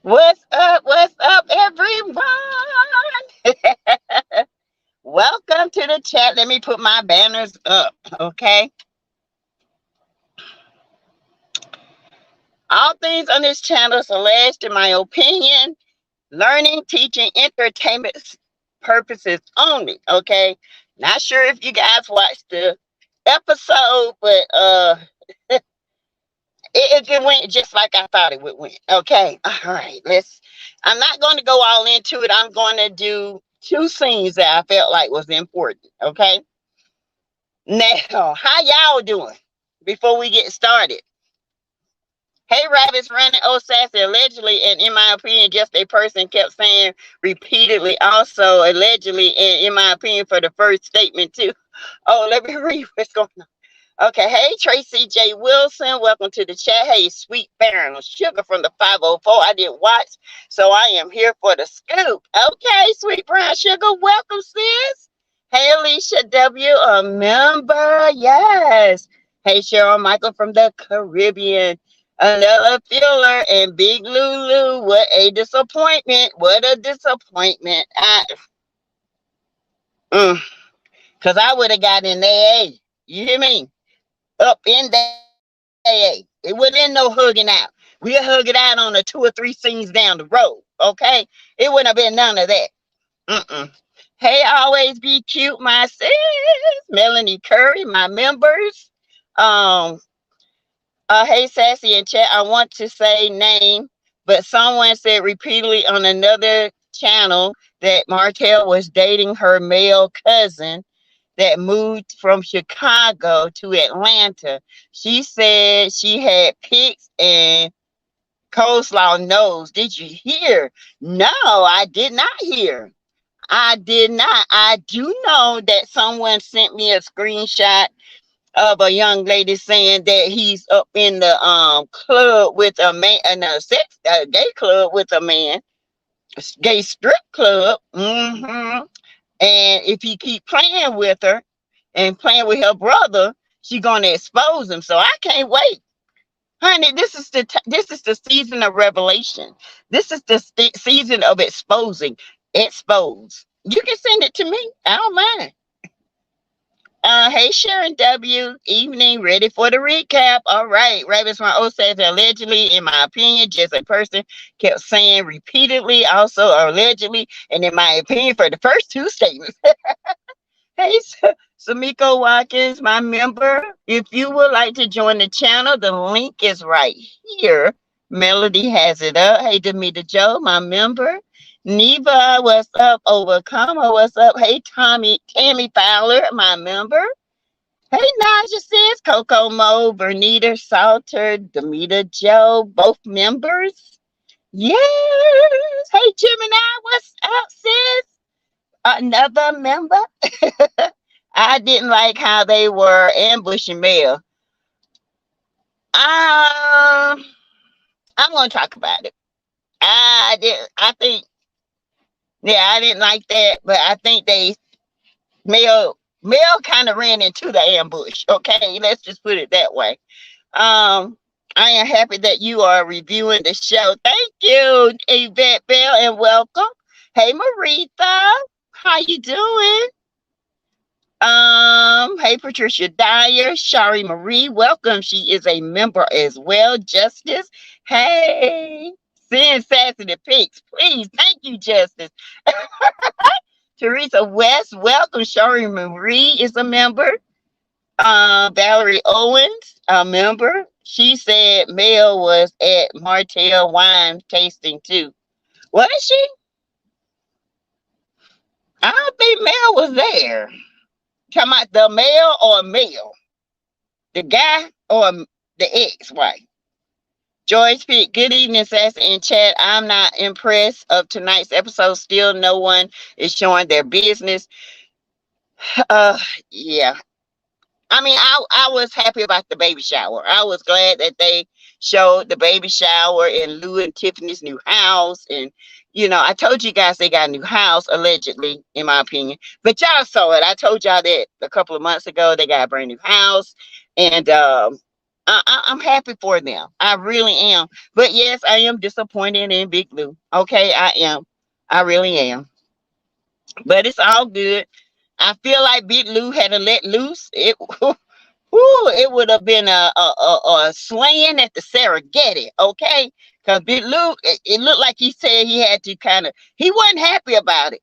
What's up, everyone? Welcome to the chat. Let me put my banners up, okay? All things on this channel is alleged, in my opinion, learning, teaching, entertainment purposes only, okay? Not sure if you guys watched the episode, but it went just like I thought it would went. Okay. All right. I'm not going to go all into it. I'm going to do two scenes that I felt like was important. Okay. Now, how y'all doing before we get started? Hey, rabbits running, oh, sassy, allegedly, and in my opinion, just a person kept saying repeatedly, also, allegedly, and in my opinion, for the first statement, too. Oh, let me read what's going on. Okay, hey Tracy J. Wilson, welcome to the chat. Hey, Sweet Baron Sugar from the 504. I didn't watch, so I am here for the scoop. Okay, Sweet Brown Sugar, welcome, sis. Hey, Alicia W., a member. Yes. Hey, Cheryl Michael from the Caribbean. Another filler and Big Lulu. What a disappointment. What a disappointment. Because I would have got in there. You hear me? Up in there. It wasn't no hugging out. We'll hug it out on the 2 or 3 scenes down the road. Okay? It wouldn't have been none of that. Hey, always be cute, my sis. Melanie Curry, my members. Hey, Sassy and chat. I want to say name, but someone said repeatedly on another channel that Martel was dating her male cousin that moved from Chicago to Atlanta. She said she had pics and coleslaw nose. Did you hear? No, I did not hear. I did not. I do know that someone sent me a screenshot of a young lady saying that he's up in the club with a man, in a gay club with a man, gay strip club. And if he keep playing with her and playing with her brother, she gonna expose him. So I can't wait, honey. This is the season of revelation. This is the season of exposing. Expose. You can send it to me. I don't mind. Hey Sharon W. Evening, ready for the recap. All right. Rabbits my O says allegedly, in my opinion, just a person kept saying repeatedly, also allegedly, and in my opinion, for the first 2 statements. Hey, Samiko Watkins, my member. If you would like to join the channel, the link is right here. Melody has it up. Hey, Demita Joe, my member. Neva, what's up? Overcomer, what's up? Hey, Tammy Fowler, my member. Hey, Naja sis, Coco Mo, Bernita Salter, Demita Joe, both members. Yes. Hey, Gemini, what's up, sis? Another member. I didn't like how they were ambushing Mel. I'm gonna talk about it. I didn't like that, but I think Mel kind of ran into the ambush. Okay, let's just put it that way. I am happy that you are reviewing the show. Thank you, Yvette Bell, and welcome. Hey, Maritha, how you doing? Hey, Patricia Dyer, Shari Marie, welcome. She is a member as well. Justice, hey, send sassy the pics, please. Thank you, Justice. Teresa West, welcome. Shari Marie is a member. Valerie Owens, a member. She said Mel was at Martel wine tasting too. Was she? I don't think Mel was there. Talking about the male or male? The guy or the ex-wife? Joyce Pitt, good evening, Sassy in chat. I'm not impressed of tonight's episode. Still no one is showing their business. Yeah. I mean, I was happy about the baby shower. I was glad that they showed the baby shower in Lou and Tiffany's new house. And, you know, I told you guys they got a new house, allegedly, in my opinion. But y'all saw it. I told y'all that a couple of months ago. They got a brand new house. And I'm happy for them. I really am. But yes, I am disappointed in Big Lou. Okay, I am. I really am. But it's all good. I feel like Big Lou had to let loose. It it would have been a slaying at the Serengeti, okay? Because Big Lou, it looked like he said he had to kind of, he wasn't happy about it.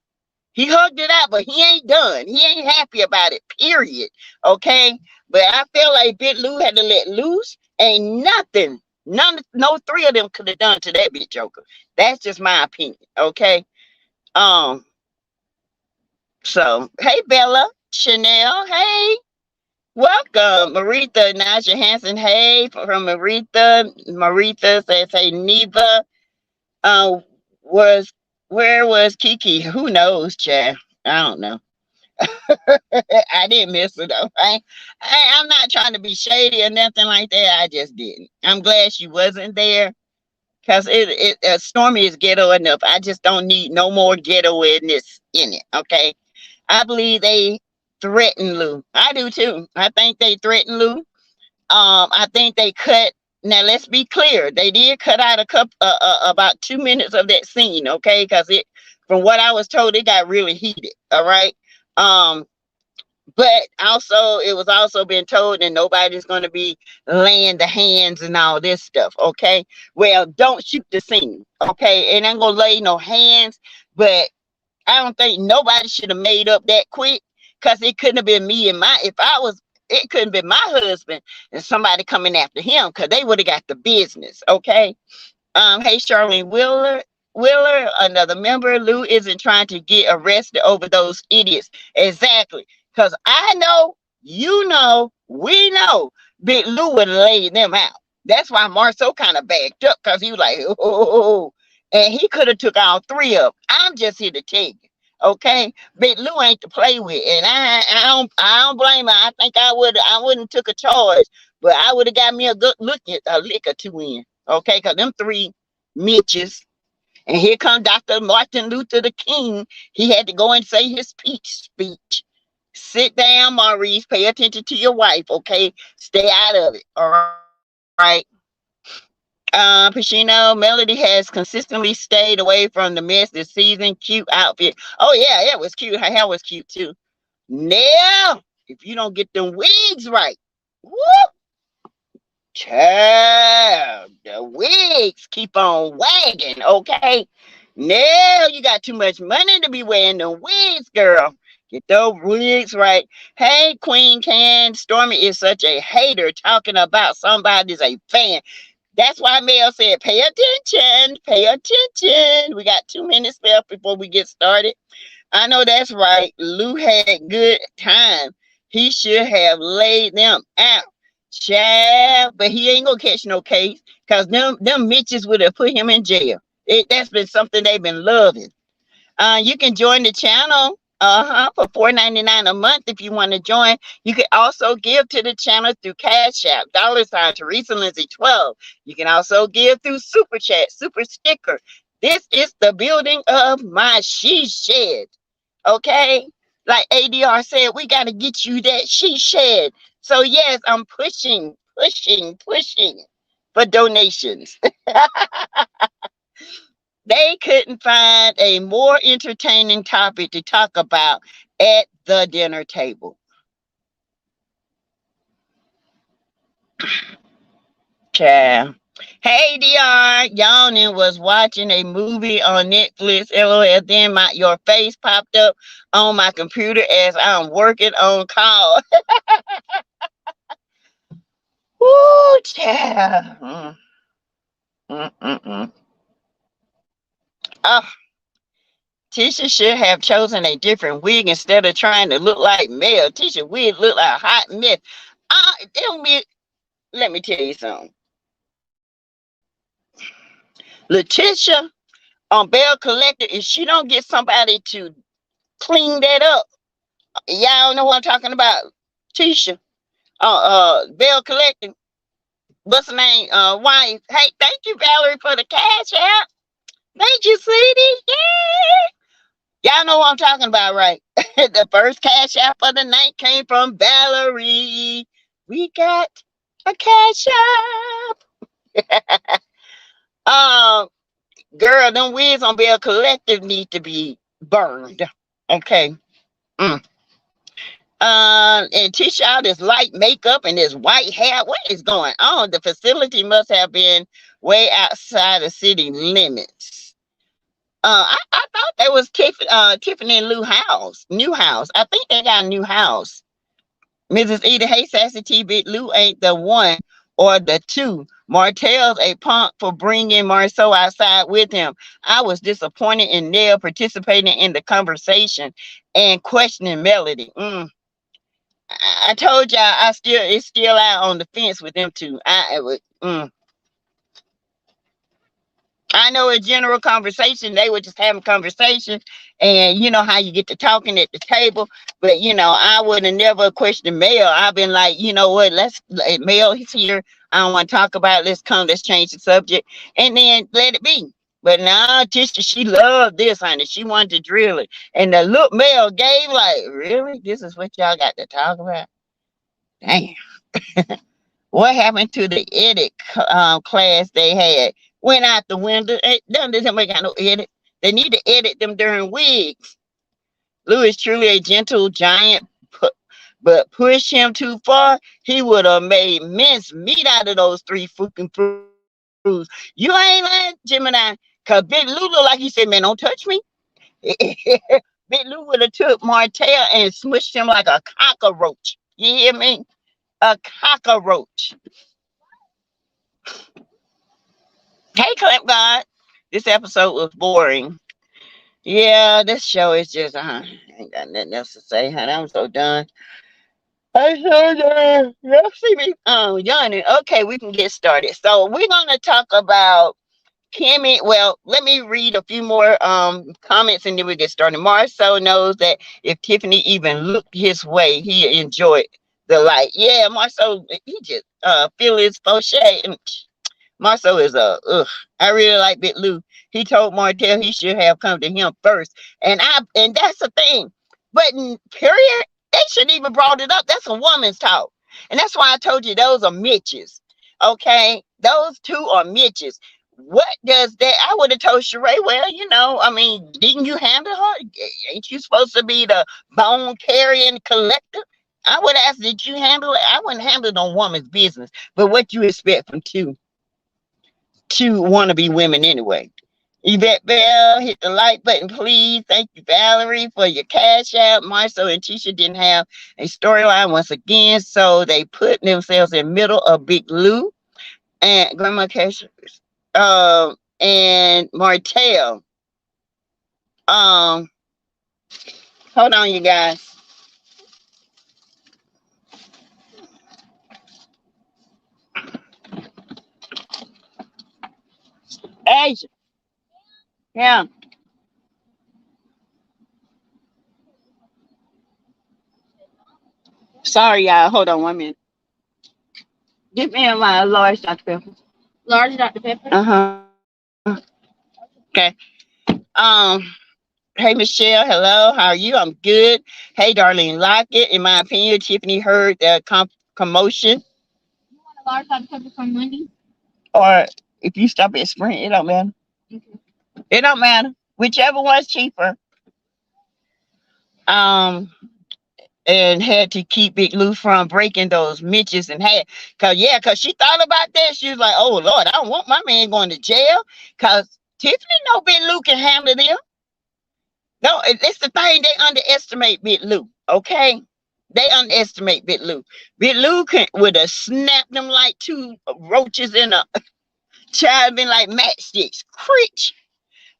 He hugged it out, but he ain't done. He ain't happy about it, period. Okay? But I feel like Big Lou had to let loose. Ain't nothing, no three of them could have done to that big joker. That's just my opinion. Okay. Um, so hey Bella, Chanel, hey. Welcome, Maritha, Naja Hansen. Hey, from Maritha. Maritha says, hey, Neva. Uh, was where was Kiki? Who knows, Chad? I don't know. I didn't miss her though. I'm not trying to be shady or nothing like that. I just didn't. I'm glad she wasn't there because Stormy is ghetto enough. I just don't need no more ghetto-ness in it. Okay, I believe they threatened Lou. I do too. I think they threatened Lou. I think they cut. Now let's be clear. They did cut out a couple, about 2 minutes of that scene, okay? Because from what I was told, it got really heated. All right. Um, but also, it was also been told that nobody's going to be laying the hands and all this stuff, okay? Well, don't shoot the scene, okay? And I'm gonna lay no hands, but I don't think nobody should have made up that quick because it couldn't have been me and if I was, it couldn't be my husband and somebody coming after him because they would have got the business. Okay. Hey, Charlene Wheeler, another member. Lou isn't trying to get arrested over those idiots. Exactly. Because I know, you know, we know Big Lou would lay them out. That's why Marceau kind of backed up because he was like, oh, and he could have took all three of them. I'm just here to tell you. Okay, Big Lou ain't to play with, and I don't blame her. I think I wouldn't took a charge, but I would have got me a good look at a lick or two in. Okay, because them three Mitches. And here come Dr. Martin Luther the King. He had to go and say his speech. Sit down, Maurice. Pay attention to your wife, okay? Stay out of it, all right? Pacino, Melody has consistently stayed away from the mess this season. Cute outfit. Oh, yeah, it was cute. Her hair was cute, too. Now, if you don't get them wigs right, whoop, child, the wigs keep on wagging, okay? Now you got too much money to be wearing the wigs, girl. Get those wigs right. Hey, Queen Can, Stormy is such a hater talking about somebody's a fan. That's why Mel said, pay attention, pay attention. We got 2 minutes left before we get started. I know that's right. Lou had good time. He should have laid them out. Child, but he ain't gonna catch no case because them Mitches would have put him in jail. That's been something they've been loving. You can join the channel for $4.99 a month if you want to join. You can also give to the channel through Cash App, $ Teresa Lindsay 12. You can also give through Super Chat, Super Sticker. This is the building of my she shed. Okay? Like ADR said, we got to get you that she shed. So yes, I'm pushing for donations. They couldn't find a more entertaining topic to talk about at the dinner table. Child. Hey DR, yawning, was watching a movie on Netflix. LOL. Then your face popped up on my computer as I'm working on call. Woo, child. Oh, Tisha should have chosen a different wig instead of trying to look like Mel. Tisha wig look like a hot mess. Let me tell you something. Letitia on Bell Collector, if she don't get somebody to clean that up, y'all know what I'm talking about. Tisha, Bell Collector, what's her name? Wife. Hey, thank you, Valerie, for the cash app. Thank you, sweetie. Yeah. Y'all know what I'm talking about, right? The first cash app of the night came from Valerie. We got A cash up. um, Girl, them wigs on Bell Collective need to be burned. Okay. Mm. And Tisha out this light makeup and this white hair. What is going on? The facility must have been way outside the city limits. I thought that was Tiffany and Lou house, new house. I think they got a new house. Mrs. Eda, hey, Sassy T, Big Lou ain't the one or the two. Martel's a punk for bringing Marceau outside with him. I was disappointed in Nell participating in the conversation and questioning Melody. I told y'all it's still out on the fence with them two. I know a general conversation, they were just having conversation, and you know how you get to talking at the table. But I would have never questioned Mel. I've been like, you know what, Mel, he's here. I don't want to talk about it. Let's change the subject and then let it be. But now Tisha, she loved this, honey. She wanted to drill it. And the look Mel gave, like, really? This is what y'all got to talk about? Damn. What happened to the edit class they had? Went out the window. None of them ain't got no edit. They need to edit them during wigs. Lou is truly a gentle giant, but push him too far, he would have made mince meat out of those three fucking fools. You ain't lying, Gemini. Cause Big Lou look like he said, man, don't touch me. Big Lou would have took Martel and smushed him like a cockroach. You hear me? A cockroach. Hey, Clamp God. This episode was boring. Yeah, this show is just, ain't got nothing else to say, honey. I'm so done. I'm so done. Y'all see me yawning. Okay, we can get started. So we're going to talk about Kimmy. Well, let me read a few more comments and then we get started. Marceau knows that if Tiffany even looked his way, he enjoyed the light. Yeah, Marceau, he just feel his faux and Marceau is I really like Big Lou. He told Martel he should have come to him first. And that's the thing. But period, they shouldn't even brought it up. That's a woman's talk. And that's why I told you those are Mitches. Okay? Those two are Mitches. What does that? I would have told Sheree, well, I mean, didn't you handle her? Ain't you supposed to be the bone carrying collector? I would ask, did you handle it? I wouldn't handle no woman's business. But what you expect from two wannabe women anyway. Yvette Bell, hit the like button, please. Thank you, Valerie, for your cash out. Marceau and Tisha didn't have a storyline once again, so they put themselves in the middle of Big Lou and Grandma Cash and Martel. Hold on, you guys. Asia. Yeah. Sorry, y'all. Hold on 1 minute. Give me my large Dr. Pepper. Large Dr. Pepper? Uh-huh. Okay. Hey, Michelle. Hello. How are you? I'm good. Hey, Darlene Lockett. In my opinion, Tiffany heard the commotion. You want a large Dr. Pepper from Wendy's? Or if you stop at Sprint, it don't matter. Okay. It don't matter. Whichever one's cheaper. Um, and had to keep Big Lou from breaking those Mitches and had, cause she thought about that. She was like, oh Lord, I don't want my man going to jail. Cause Tiffany know Big Lou can handle them. No, it's the thing, they underestimate Big Lou, okay? They underestimate Big Lou. Big Lou would have snapped them like two roaches in a child, been like matchsticks. Preach.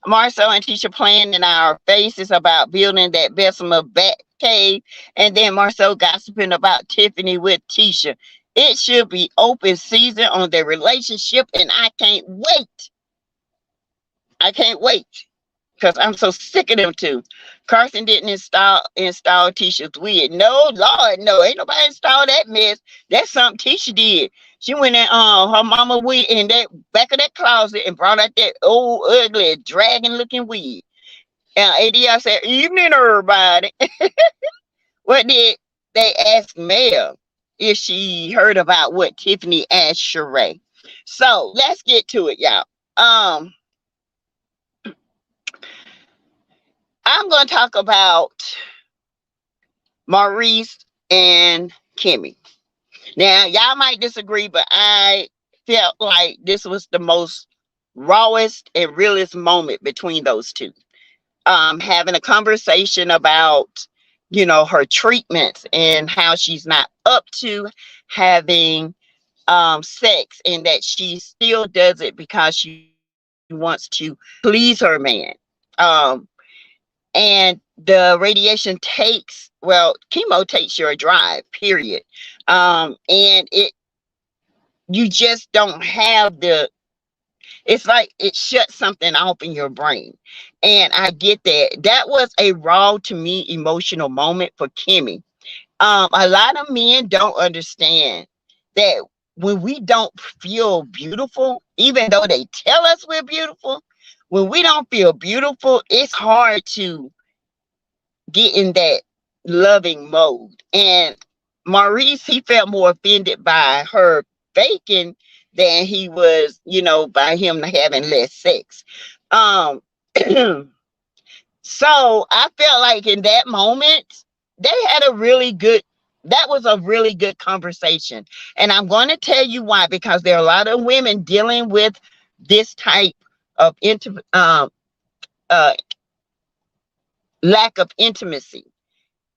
Marceau and Tisha playing in our faces about building that Bessemer bat cave, and then Marceau gossiping about Tiffany with Tisha. It should be open season on their relationship, and I can't wait. I can't wait. Because I'm so sick of them two. Carson didn't install Tisha's wig. No, Lord, no. Ain't nobody installed that mess. That's something Tisha did. She went in her mama wig in that back of that closet and brought out that old, ugly, dragon-looking wig. And ADR said, evening, everybody. What did they ask Mel? if she heard about what Tiffany asked Sheree. So let's get to it, y'all. Um, I'm going to talk about Maurice and Kimmy. Now, y'all might disagree, but I felt like this was the most rawest and realest moment between those two. Having a conversation about, her treatments and how she's not up to having sex, and that she still does it because she wants to please her man. Um, and the radiation chemo takes your drive, period. And you just don't have it's like it shuts something off in your brain. And I get that. That was a raw, to me, emotional moment for Kimmy. A lot of men don't understand that when we don't feel beautiful, even though they tell us we're beautiful, when we don't feel beautiful, it's hard to get in that loving mode. And Maurice, he felt more offended by her faking than he was, by him having less sex. Um, so I felt like in that moment, they had that was a really good conversation. And I'm going to tell you why, because there are a lot of women dealing with this type of uh, lack of intimacy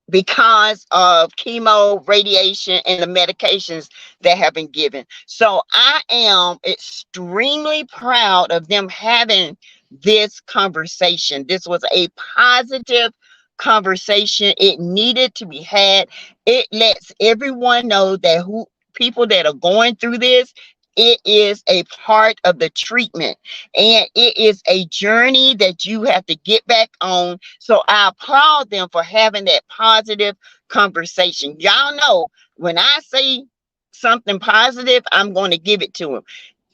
because of chemo, radiation, and the medications that have been given. So I am extremely proud of them having this conversation. This was a positive conversation. It needed to be had. It lets everyone know that people that are going through this, it is a part of the treatment, and it is a journey that you have to get back on. So I applaud them for having that positive conversation. Y'all know when I say something positive, I'm going to give it to them.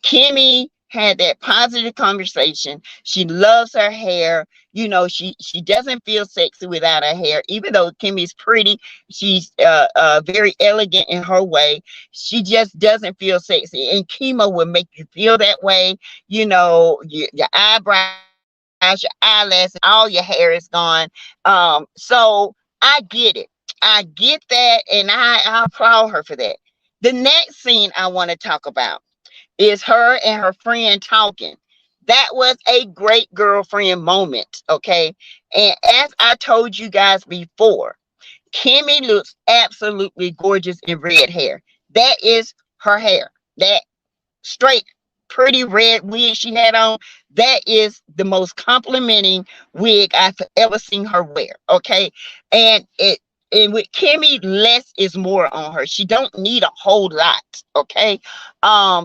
Kimmy had that positive conversation. She loves her hair. She doesn't feel sexy without her hair. Even though Kimmy's pretty, she's very elegant in her way. She just doesn't feel sexy. And chemo will make you feel that way. Your eyebrows, your eyelashes, all your hair is gone. So I get it. I get that, and I applaud her for that. The next scene I want to talk about is her and her friend talking. That was a great girlfriend moment, okay? And as I told you guys before, Kimmy looks absolutely gorgeous in red hair. That is her hair. That straight, pretty red wig she had on, that is the most complimenting wig I've ever seen her wear. Okay. And with Kimmy, less is more on her. She don't need a whole lot. Okay.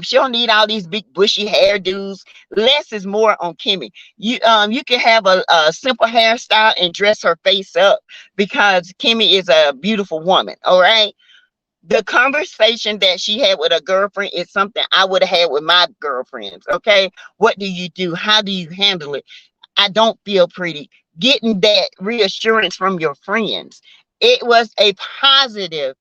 She don't need all these big bushy hairdos. Less is more on Kimmy. You can have a simple hairstyle and dress her face up, because Kimmy is a beautiful woman. All right. The conversation that she had with her girlfriend is something I would have had with my girlfriends. Okay. What do you do? How do you handle it? I don't feel pretty. Getting that reassurance from your friends. It was a positive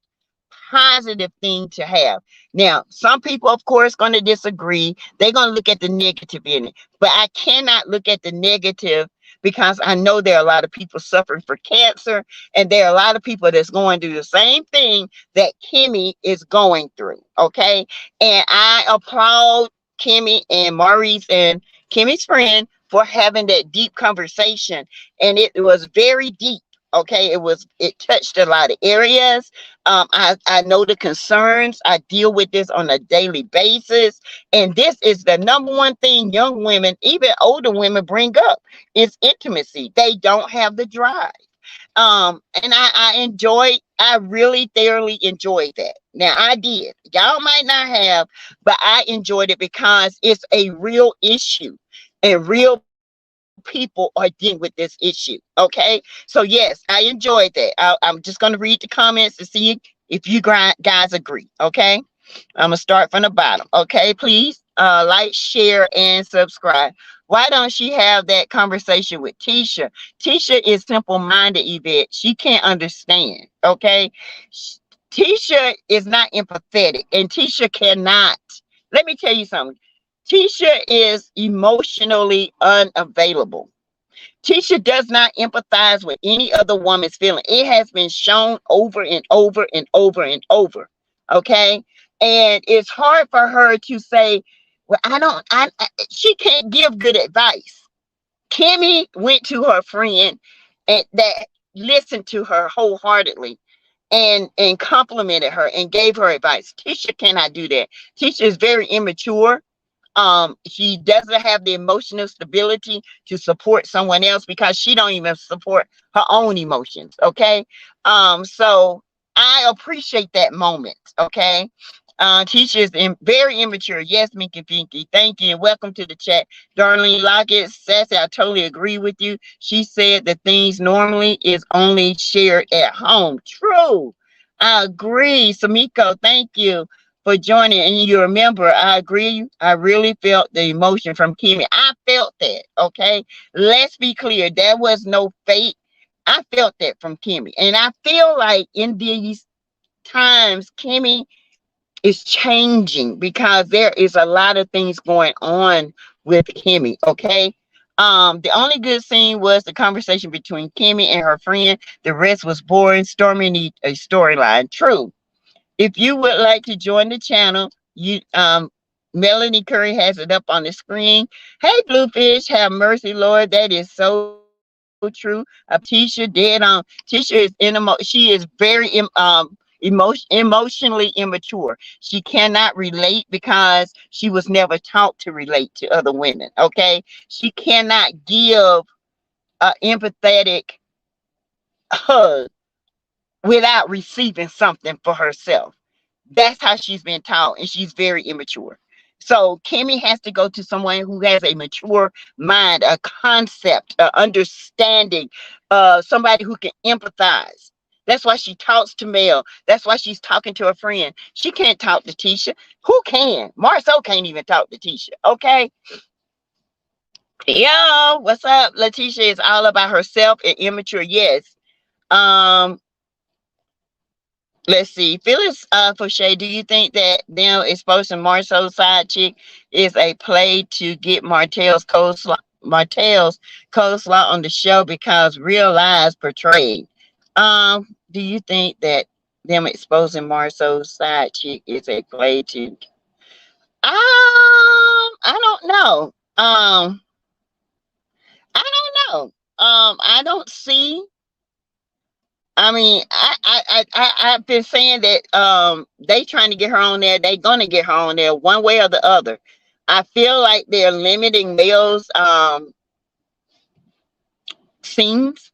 thing to have. Now, some people, of course, going to disagree. They're going to look at the negative in it. But I cannot look at the negative, because I know there are a lot of people suffering for cancer, and there are a lot of people that's going through the same thing that Kimmy is going through. Okay. And I applaud Kimmy and Maurice and Kimmy's friend for having that deep conversation. And it was very deep. Okay, it touched a lot of areas. I know the concerns. I deal with this on a daily basis, and this is the number one thing young women, even older women, bring up is intimacy. They don't have the drive. And I really thoroughly enjoyed that. Now I did. Y'all might not have, but I enjoyed it because it's a real issue, and real people are dealing with this issue. Okay. So yes, I enjoyed that. I'm just going to read the comments to see if you guys agree. Okay. I'm going to start from the bottom. Okay. Please like, share, and subscribe. Why don't she have that conversation with Tisha? Tisha is simple-minded, Yvette. She can't understand. Okay. Tisha is not empathetic, and Tisha cannot. Let me tell you something. Tisha is emotionally unavailable. Tisha does not empathize with any other woman's feeling. It has been shown over and over and over and over. Okay. And it's hard for her to say, well, she can't give good advice. Kimmy went to her friend and that listened to her wholeheartedly and complimented her and gave her advice. Tisha cannot do that. Tisha is very immature. She doesn't have the emotional stability to support someone else because she don't even support her own emotions. Okay. So I appreciate that moment. Okay. Tisha is very immature. Yes, Minky Pinky. Thank you. And welcome to the chat. Darlene Lockett, Sassy, I totally agree with you. She said that things normally is only shared at home. True. I agree. Samiko, thank you for joining. And you remember, I agree. I really felt the emotion from Kimmy. I felt that. Okay. Let's be clear. There was no fake. I felt that from Kimmy. And I feel like in these times, Kimmy is changing because there is a lot of things going on with Kimmy. Okay. The only good scene was the conversation between Kimmy and her friend. The rest was boring. Stormy needs a storyline. True. If you would like to join the channel, you Melanie Curry has it up on the screen. Hey, Bluefish, have mercy, Lord. That is so true. Tisha dead on. Tisha is she is very emotionally immature. She cannot relate because she was never taught to relate to other women. Okay, she cannot give an empathetic hug without receiving something for herself. That's how she's been taught, and she's very immature. So Kimmy has to go to someone who has a mature mind, a concept, a understanding, somebody who can empathize. That's why she talks to Mel. That's why she's talking to a friend. She can't talk to Tisha. Who can? Marcel can't even talk to Tisha. Okay. Yo, what's up? Letitia is all about herself and immature. Yes. Um, Let's see. Phyllis Fauché, do you think that them exposing Marcel's side chick is a play to get Martel's coleslaw on the show because real lies portrayed? Do you think that them exposing Marcel's side chick is a play to I don't know. I don't know. I don't see. I mean, I've been saying that they trying to get her on there. They gonna get her on there one way or the other. I feel like they're limiting Mel's scenes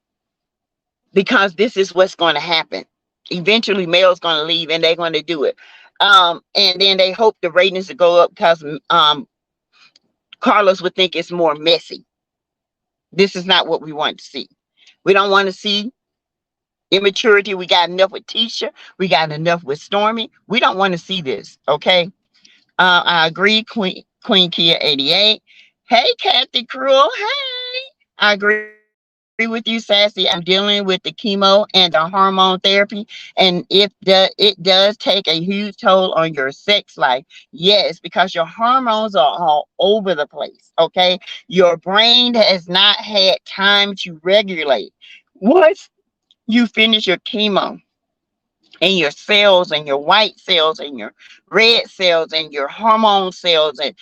because this is what's going to happen. Eventually, Mel's going to leave, and they're going to do it. And then they hope the ratings to go up because Carlos would think it's more messy. This is not what we want to see. We don't want to see immaturity. We got enough with Tisha. We got enough with Stormy. We don't want to see this. Okay. I agree. Queen Kia 88. Hey, Kathy Cruel. Hey. I agree with you, Sassy. I'm dealing with the chemo and the hormone therapy. And if it does take a huge toll on your sex life. Yes, because your hormones are all over the place. Okay. Your brain has not had time to regulate. Once you finish your chemo, and your cells and your white cells and your red cells and your hormone cells, and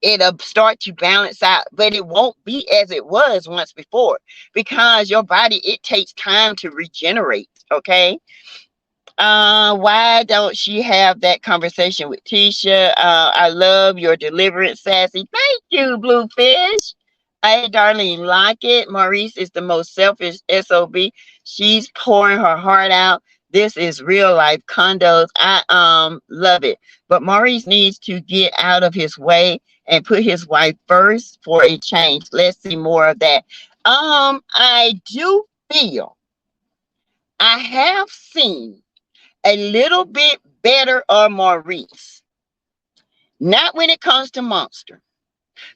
it'll start to balance out, but it won't be as it was once before because your body, it takes time to regenerate. Okay. Why don't she have that conversation with Tisha? I love your deliverance, Sassy. Thank you, Bluefish. Hey, Darlene Lockett. Maurice is the most selfish SOB. She's pouring her heart out. This is real life condos. I love it. But Maurice needs to get out of his way and put his wife first for a change. Let's see more of that. I do feel I have seen a little bit better of Maurice. Not when it comes to Monster,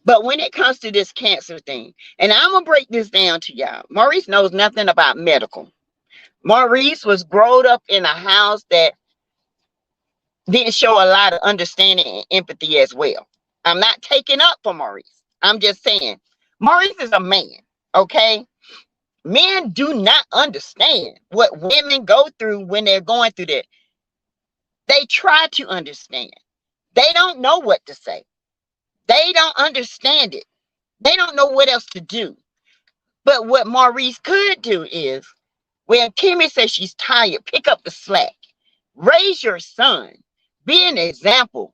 but when it comes to this cancer thing. And I'm going to break this down to y'all. Maurice knows nothing about medical. Maurice was growed up in a house that didn't show a lot of understanding and empathy as well. I'm not taking up for Maurice. I'm just saying, Maurice is a man, okay? Men do not understand what women go through when they're going through that. They try to understand. They don't know what to say. They don't understand it. They don't know what else to do. But what Maurice could do is, when Kimmy says she's tired, pick up the slack. Raise your son. Be an example.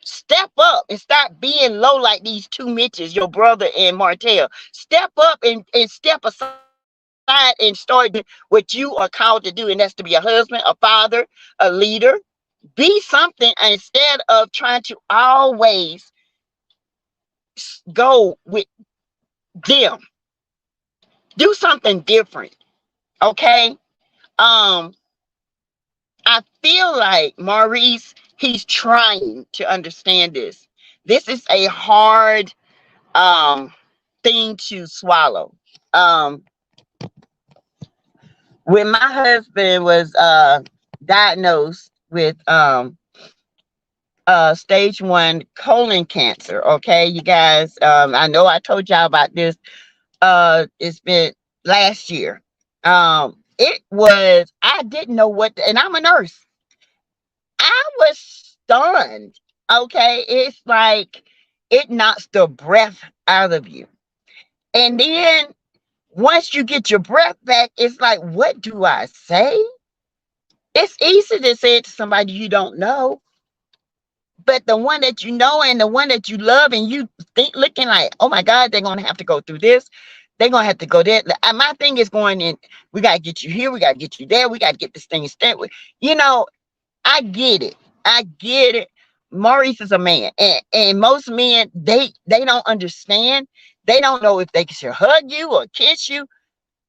Step up and stop being low like these two Mitches, your brother and Martel. Step up and step aside and start doing what you are called to do, and that's to be a husband, a father, a leader. Be something instead of trying to always go with them. Do something different. Okay. I feel like Maurice, he's trying to understand this. This is a hard thing to swallow. When my husband was diagnosed with stage 1 colon cancer, okay, you guys, I know I told y'all about this. It's been last year. I didn't know and I'm a nurse. I was stunned. Okay. It's like it knocks the breath out of you. And then once you get your breath back, it's like, what do I say? It's easy to say it to somebody you don't know. But the one that you know and the one that you love, and you think looking like, oh my God, they're going to have to go through this. They're going to have to go there. My thing is going in, we got to get you here. We got to get you there. We got to get this thing started with. I get it. I get it. Maurice is a man. And most men, they don't understand. They don't know if they should hug you or kiss you.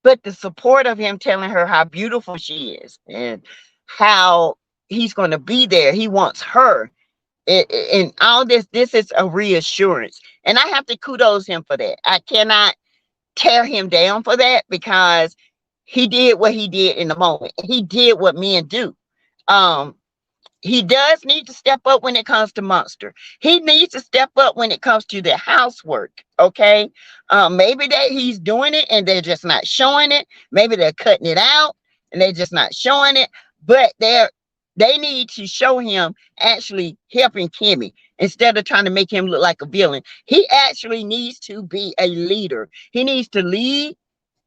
But the support of him telling her how beautiful she is and how he's going to be there. He wants her. And all this is a reassurance. And I have to kudos him for that. I cannot tear him down for that, because he did what he did in the moment. He did what men do. He does need to step up when it comes to Monster. He needs to step up when it comes to the housework. Okay. Maybe that he's doing it and they're just not showing it. Maybe they're cutting it out and they're just not showing it. But they need to show him actually helping Kimmy instead of trying to make him look like a villain. He actually needs to be a leader. He needs to lead.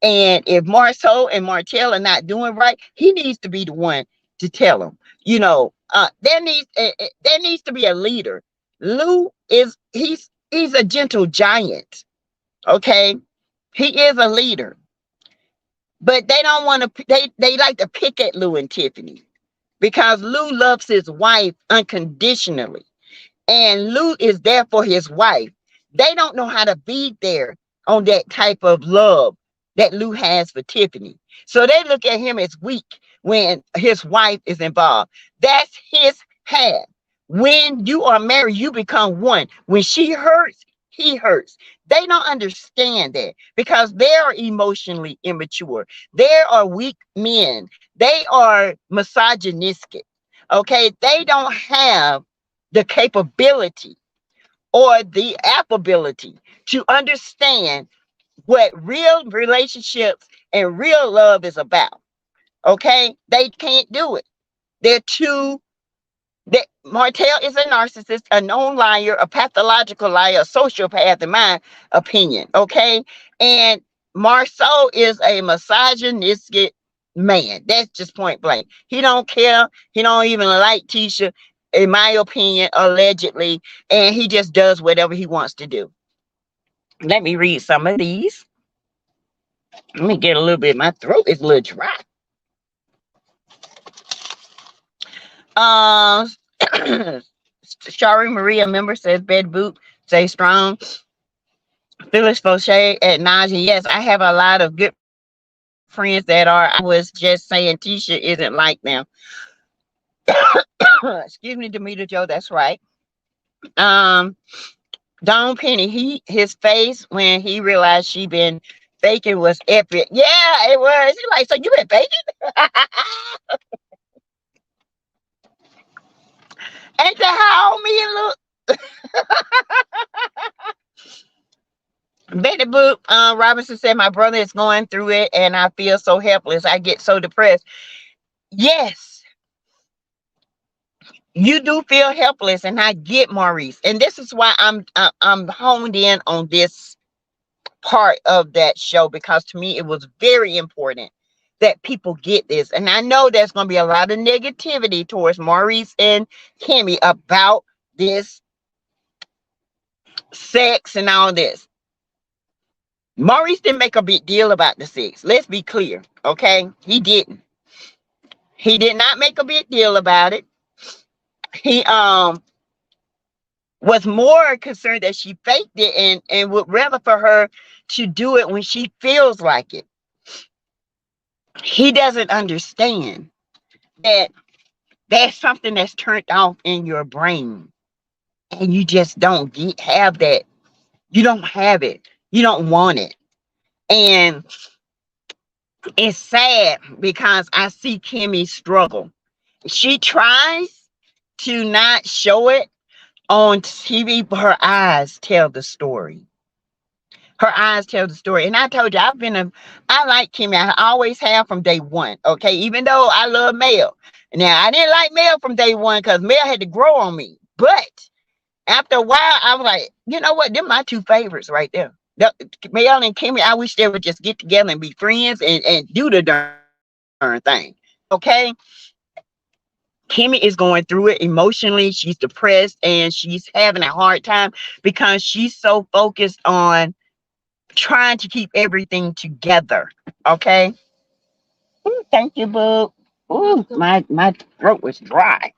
And if Marceau and Martel are not doing right, he needs to be the one to tell them. There needs to be a leader. Lou he's a gentle giant. Okay, he is a leader, but they don't want to. They like to pick at Lou and Tiffany because Lou loves his wife unconditionally, and Lou is there for his wife. They don't know how to be there on that type of love that Lou has for Tiffany. So they look at him as weak when his wife is involved. That's his half. When you are married, you become one. When she hurts, he hurts. They don't understand that because they are emotionally immature. They are weak men. They are misogynistic. Okay, they don't have the capability or the ability to understand what real relationships and real love is about. Okay, they can't do it. Martel is a narcissist, a known liar, a pathological liar, a sociopath, in my opinion. Okay, and Marceau is a misogynistic man. That's just point blank. He don't care. He don't even like Tisha, in my opinion, allegedly, and he just does whatever he wants to do. Let me read some of these. Let me get a little bit. My throat is a little dry. Shari Maria member says bed boot, stay strong. Phyllis Fauché at nausea. Yes, I have a lot of good friends that are. I was just saying Tisha isn't like them. Excuse me, Demeter Joe. That's right. Don Penny, his face when he realized she been Faking was epic. Yeah, it was. He's like, so you been faking? Ain't that how me and look? Betty Boop Robinson said, my brother is going through it and I feel so helpless. I get so depressed. Yes, you do feel helpless, and I get Maurice. And this is why I'm honed in on this part of that show, because to me it was very important that people get this. And I know there's going to be a lot of negativity towards Maurice and Kimmy about this sex and all this. Maurice didn't make a big deal about the sex. Let's be clear, okay? He didn't. He did not make a big deal about it. He was more concerned that she faked it and would rather for her to do it when she feels like it. He doesn't understand that that's something that's turned off in your brain, and you just don't have that. You don't have it. You don't want it. And it's sad because I see Kimmy struggle. She tries to not show it on TV, but her eyes tell the story. Her eyes tell the story. And I told you, I like Kimmy. I always have from day one. Okay. Even though I love Mel. Now, I didn't like Mel from day one because Mel had to grow on me. But after a while, I was like, you know what? They're my two favorites right there. Mel and Kimmy, I wish they would just get together and be friends and do the darn thing. Okay. Kimmy is going through it emotionally. She's depressed and she's having a hard time because she's so focused on trying to keep everything together. Okay. Ooh, thank you, boo. Ooh, my throat was dry.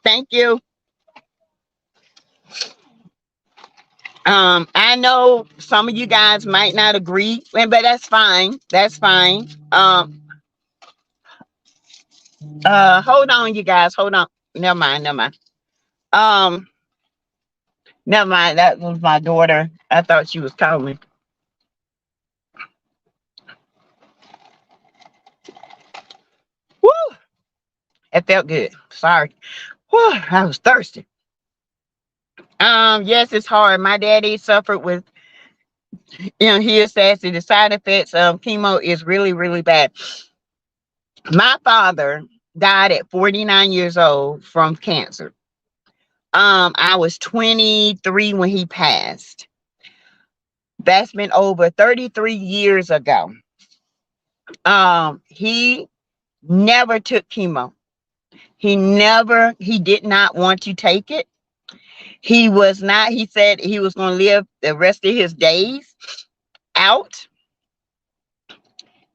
Thank you. I know some of you guys might not agree, but that's fine. That's fine. Hold on, you guys. Hold on. Never mind. Never mind. Um, Never mind. That was my daughter. I thought she was calling. Woo! It felt good. Sorry. Whew, I was thirsty. Yes, it's hard. My daddy suffered with, he says the side effects of chemo is really, really bad. My father died at 49 years old from cancer. I was 23 when he passed. That's been over 33 years ago. He never took chemo. He did not want to take it. He said he was going to live the rest of his days out,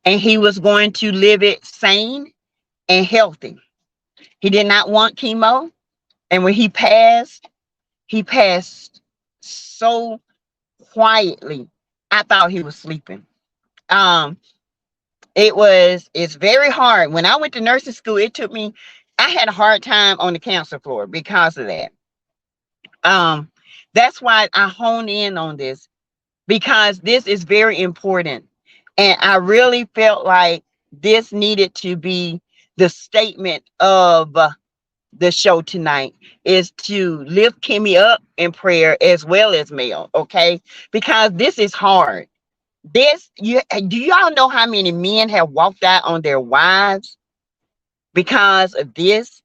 and he was going to live it sane and healthy. He did not want chemo. And when he passed so quietly. I thought he was sleeping. Um, it's very hard. When I went to nursing school, I had a hard time on the cancer floor because of that. That's why I hone in on this, because this is very important. And I really felt like this needed to be the statement of the show tonight, is to lift Kimmy up in prayer as well as Mel, okay? Because this is hard. Do y'all know how many men have walked out on their wives because of this?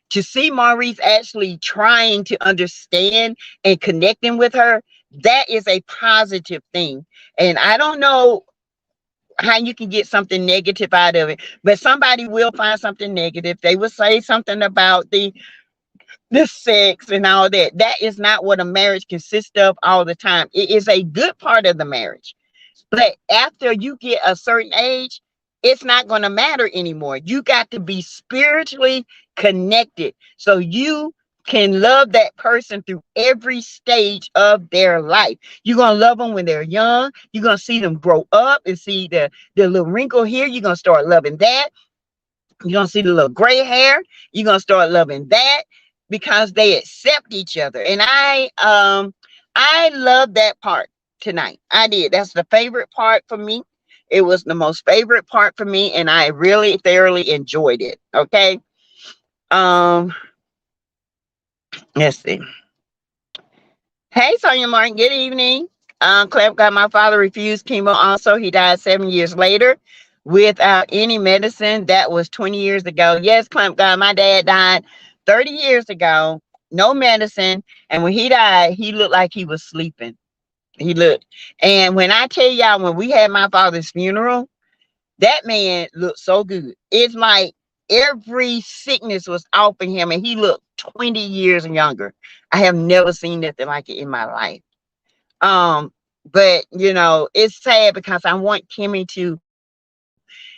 To see Maurice actually trying to understand and connecting with her, that is a positive thing. And I don't know how you can get something negative out of it, but somebody will find something negative. They will say something about the sex and all that. That is not what a marriage consists of all the time. It is a good part of the marriage. But after you get a certain age, it's not going to matter anymore. You got to be spiritually connected so you can love that person through every stage of their life. You're going to love them when they're young. You're going to see them grow up and see the little wrinkle here. You're going to start loving that. You're going to see the little gray hair. You're going to start loving that because they accept each other. And I love that part. tonight. I did. That's the favorite part for me. It was the most favorite part for me, and I really thoroughly enjoyed it. Okay. Um, let's see. Hey, Sonia Martin. Good evening. Clef got my father refused chemo. Also, he died 7 years later without any medicine. That was 20 years ago. Yes, Clamp God, my dad died 30 years ago. No medicine, and when he died, he looked like he was sleeping. He looked, and when I tell y'all, when we had my father's funeral, that man looked so good. It's like every sickness was off of him, and he looked 20 years younger. I have never seen nothing like it in my life. But it's sad because I want Kimmy to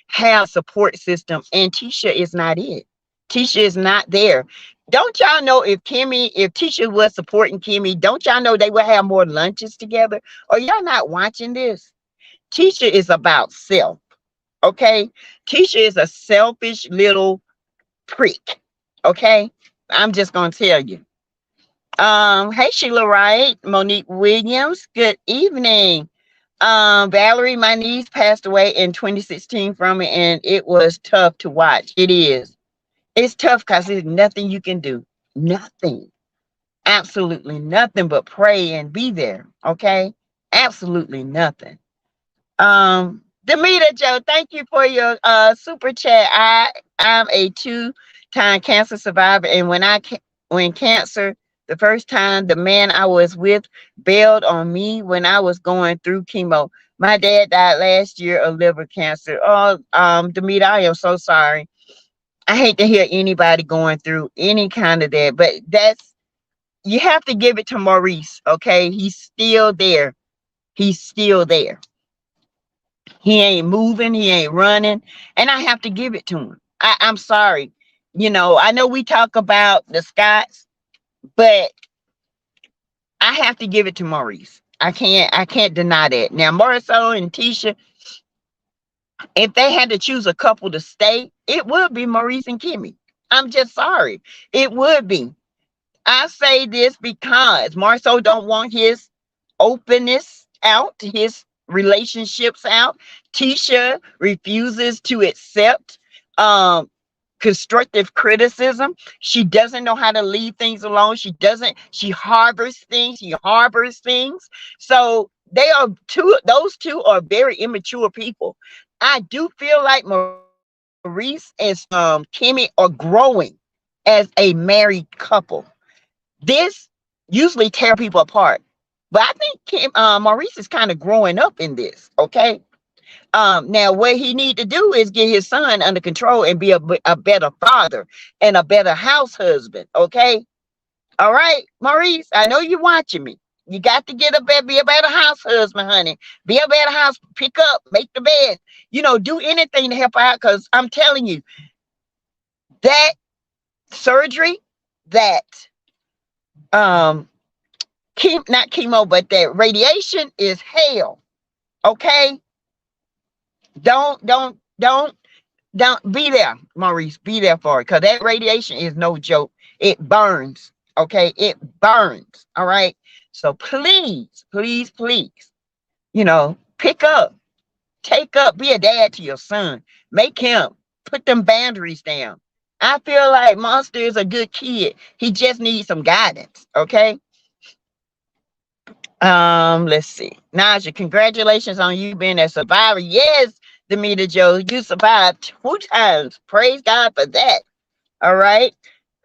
have support system, and Tisha is not it. Tisha is not there. Don't y'all know if Tisha was supporting Kimmy, don't y'all know they would have more lunches together? Or y'all not watching this? Tisha is about self. Okay. Tisha is a selfish little prick. Okay. I'm just gonna tell you. Hey Sheila Wright, Monique Williams, good evening. Valerie, my niece passed away in 2016 from it, and it was tough to watch. It is. It's tough because there's nothing you can do. Nothing. Absolutely nothing but pray and be there. Okay. Absolutely nothing. Demita Joe, thank you for your super chat. I'm a two-time cancer survivor, and when cancer the first time, the man I was with bailed on me when I was going through chemo. My dad died last year of liver cancer. Oh, Demita, I am so sorry. I hate to hear anybody going through any kind of that, but you have to give it to Maurice. Okay, he's still there. He's still there. He ain't moving, he ain't running, and I have to give it to him. I'm sorry. I know we talk about the Scots, but I have to give it to Maurice. I can't deny that. Now, Marcel and Tisha, if they had to choose a couple to stay, it would be Maurice and Kimmy. I'm just sorry. It would be. I say this because Marcel don't want his openness out, his relationships out. Tisha refuses to accept constructive criticism. She doesn't know how to leave things alone. She harbors things. So those two are very immature people. I do feel like Maurice and Kimmy are growing as a married couple. This usually tear people apart. But I think Maurice is kind of growing up in this, okay? Now what he need to do is get his son under control and be a better father and a better house husband, okay? All right, Maurice, I know you're watching me. You got to be a better house husband, honey. Be a better house, pick up, make the bed, do anything to help out, because I'm telling you, that surgery, that um not chemo, but that radiation is hell. Okay. Don't be there, Maurice. Be there for it. Because that radiation is no joke. It burns. Okay. It burns. All right. So please, please, please, pick up, take up, be a dad to your son. Make him put them boundaries down. I feel like Monster is a good kid. He just needs some guidance. Okay. Let's see. Naja, congratulations on you being a survivor. Yes, Demita Joe, you survived 2 times. Praise God for that. All right.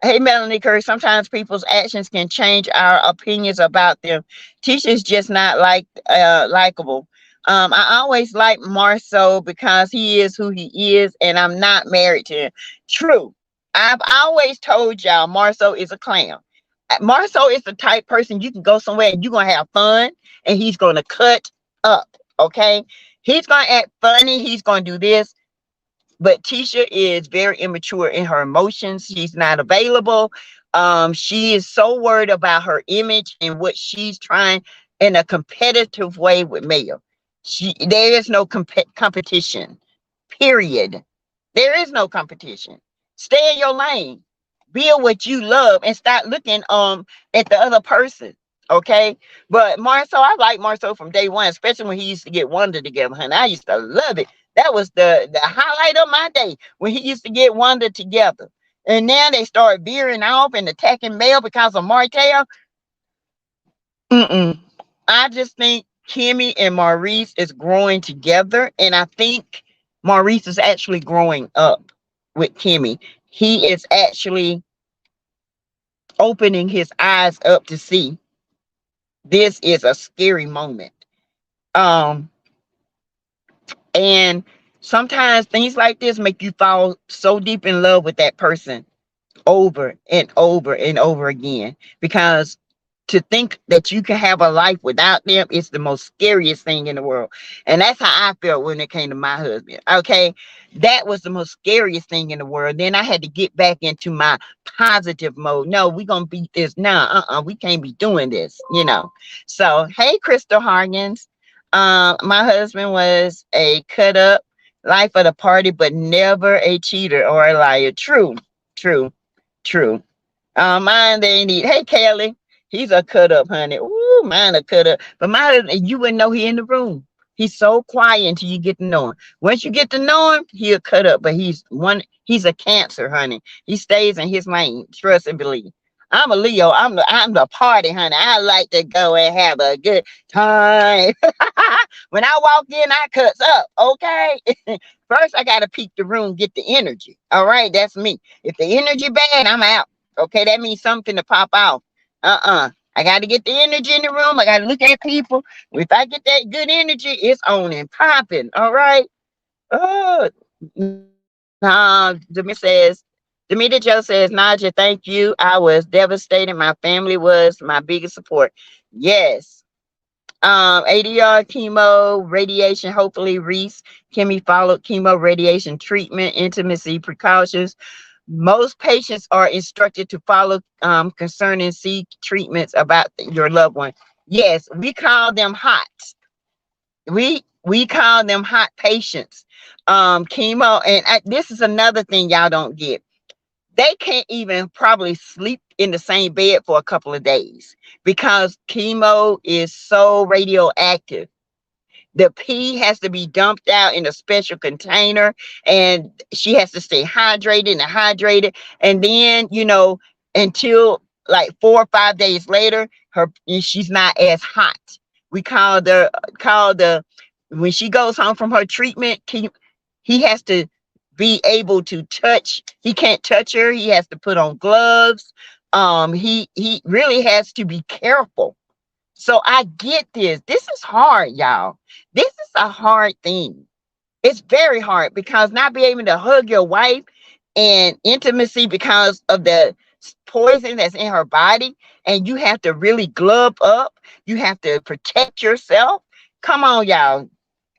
Hey, Melanie Kerr, sometimes people's actions can change our opinions about them. Tisha's just not likable. I always like Marceau because he is who he is, and I'm not married to him. True. I've always told y'all Marceau is a clown. Marceau is the type person you can go somewhere and you're going to have fun, and he's going to cut up. Okay. He's going to act funny. He's going to do this. But Tisha is very immature in her emotions. She's not available. She is so worried about her image and what she's trying in a competitive way with Mayo. There is no competition. Period. There is no competition. Stay in your lane. Build what you love and start looking at the other person. Okay. But Marcel, I like Marcel from day one, especially when he used to get Wonder together, honey. I used to love it. That was the highlight of my day when he used to get Wonder together. And now they start veering off and attacking Mel because of Martel. Mm-mm. I just think Kimmy and Maurice is growing together, and I think Maurice is actually growing up with Kimmy. He is actually opening his eyes up to see this is a scary moment. Um, and sometimes things like this make you fall so deep in love with that person over and over and over again, because to think that you can have a life without them is the most scariest thing in the world. And that's how I felt when it came to my husband. Okay. That was the most scariest thing in the world. Then I had to get back into my positive mode. No, we're gonna beat this. No, we can't be doing this. So hey, Crystal Hargens. My husband was a cut up life of the party, but never a cheater or a liar. True, true. True. Mine they ain't eat. Hey Kelly, he's a cut up, honey. Ooh, mine a cut up. But mine, you wouldn't know he in the room. He's so quiet until you get to know him. Once you get to know him, he'll cut up. But he's a cancer, honey. He stays in his lane. Trust and believe. I'm a Leo. I'm the party, honey. I like to go and have a good time. When I walk in, I cuts up. Okay. First, I gotta peek the room, get the energy. All right, that's me. If the energy bad, I'm out. Okay, that means something to pop out. I got to get the energy in the room. I got to look at people. If I get that good energy, it's on and popping. All right. Oh, Demeter Joe says, Naja, thank you. I was devastated. My family was my biggest support. Yes. ADR, chemo, radiation, hopefully Reese. Kimmy followed chemo, radiation treatment, intimacy precautions. Most patients are instructed to follow concerning C treatments about your loved one. Yes, we call them hot. We call them hot patients. Chemo, and this is another thing y'all don't get. They can't even probably sleep in the same bed for a couple of days because chemo is so radioactive. The pee has to be dumped out in a special container, and she has to stay hydrated. And then, until like 4 or 5 days later, she's not as hot. We call the when she goes home from her treatment, he has to be able to touch. He can't touch her. He has to put on gloves. He really has to be careful. So I get this. This is hard, y'all. This is a hard thing. It's very hard because not being able to hug your wife and intimacy because of the poison that's in her body, and you have to really glove up. You have to protect yourself. Come on, y'all.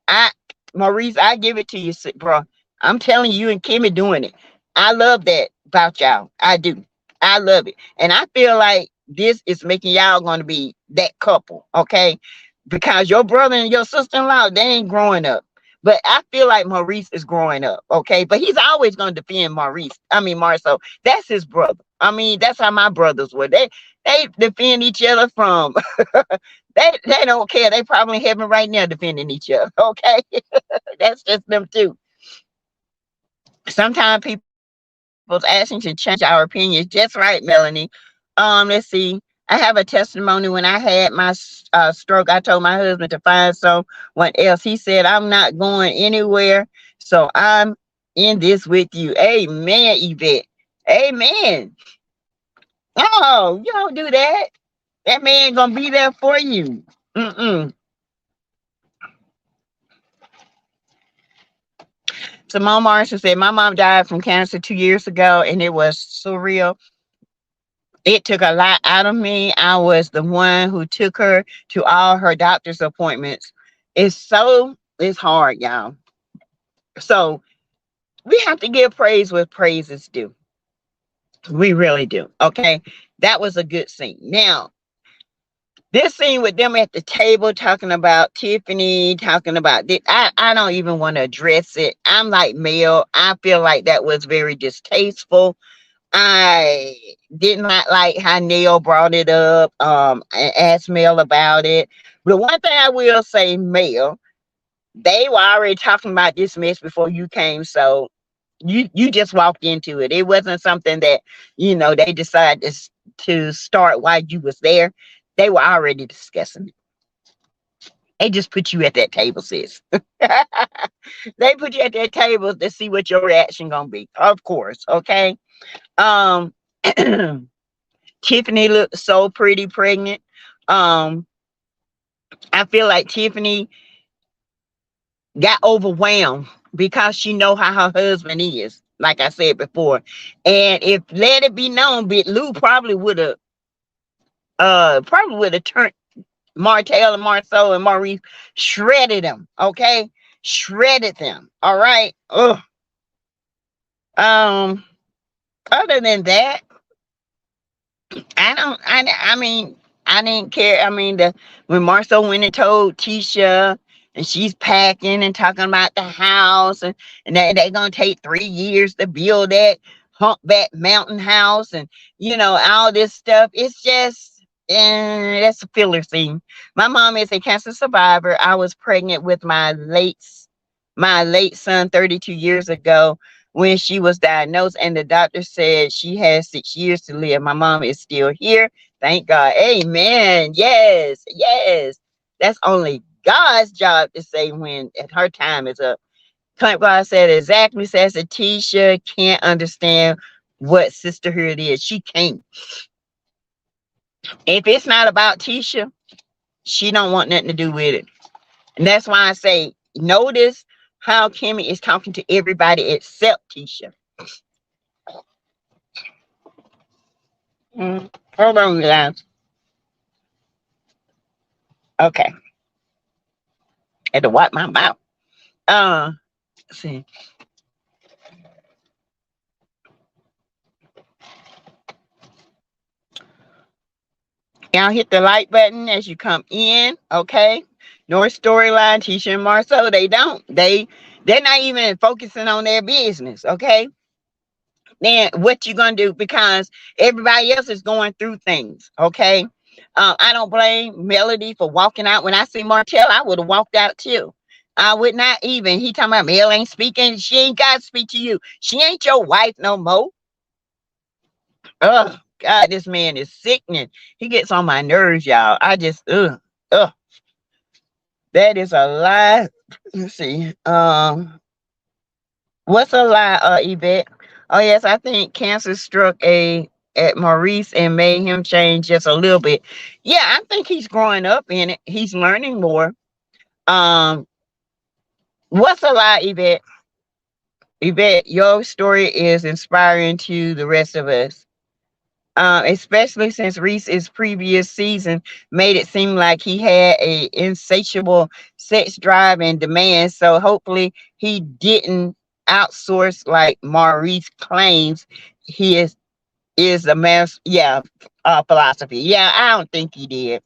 I Maurice, I give it to you, bro. I'm telling you and Kimmy doing it. I love that about y'all. I do. I love it. And I feel like this is making y'all going to be that couple, okay? Because your brother and your sister-in-law, they ain't growing up. But I feel like Maurice is growing up, okay? But he's always going to defend Marcel. That's his brother. I mean, that's how my brothers were. They defend each other from they don't care. They probably in heaven right now defending each other, okay? That's just them too. Sometimes people's actions can change our opinions. Just right, Melanie. Let's see. I have a testimony. When I had my stroke, I told my husband to find someone else. He said, I'm not going anywhere. So I'm in this with you. Amen, Yvette. Amen. Oh, you don't do that. That man gonna be there for you. Mm-mm. Simone Marshall said, my mom died from cancer 2 years ago, and it was surreal. It took a lot out of me. I was the one who took her to all her doctor's appointments. It's hard, y'all. So we have to give praise what praise is due. We really do. Okay. That was a good scene. Now, this scene with them at the table talking about Tiffany, talking about this, I don't even want to address it. I'm like Mel. I feel like that was very distasteful. I did not like how Neil brought it up, and asked Mel about it. But one thing I will say, Mel, they were already talking about this mess before you came, so you just walked into it. It wasn't something that they decided to start while you was there. They were already discussing it. They just put you at that table, sis. They put you at that table to see what your reaction gonna be. Of course, okay. Um, Tiffany looked so pretty pregnant. Um, I feel like Tiffany got overwhelmed because she know how her husband is. Like I said before, and if let it be known, Bit Lou probably would have turned Martel and Marceau and Maurice, shredded them. Okay, shredded them. All right. Ugh. Um. Other than that, I don't. I mean, I didn't care. I mean, when Marcel went and told Tisha, and she's packing and talking about the house, and they're gonna take 3 years to build that humpback mountain house, and all this stuff. It's just, that's a filler scene. My mom is a cancer survivor. I was pregnant with my late son 32 years ago when she was diagnosed, and the doctor said she has 6 years to live. My mom is still here. Thank God. Amen. Yes, yes. That's only God's job to say when her time is up. Clint God said exactly, says that Tisha can't understand what sisterhood is. She can't. If it's not about Tisha, she don't want nothing to do with it. And that's why I say, notice how Kimmy is talking to everybody except Tisha. Hold on, guys. Okay. I had to wipe my mouth. Let's see. Y'all hit the like button as you come in. Okay. North storyline, Tisha and Marceau, they don't. They're not even focusing on their business. Okay. Then what you gonna do? Because everybody else is going through things. Okay. I don't blame Melody for walking out. When I see Martel, I would have walked out too. I would not even. He talking about Mel ain't speaking. She ain't got to speak to you. She ain't your wife no more. Oh God, this man is sickening. He gets on my nerves, y'all. I just ugh. That is a lie. Let's see. What's a lie, Yvette? Oh yes, I think cancer struck at Maurice and made him change just a little bit. Yeah, I think he's growing up in it. He's learning more. Um, what's a lie, Yvette? Yvette, your story is inspiring to the rest of us. Especially since Reese's previous season made it seem like he had a insatiable sex drive and demand. So hopefully he didn't outsource like Maurice claims he is a mass, yeah, philosophy. Yeah, I don't think he did.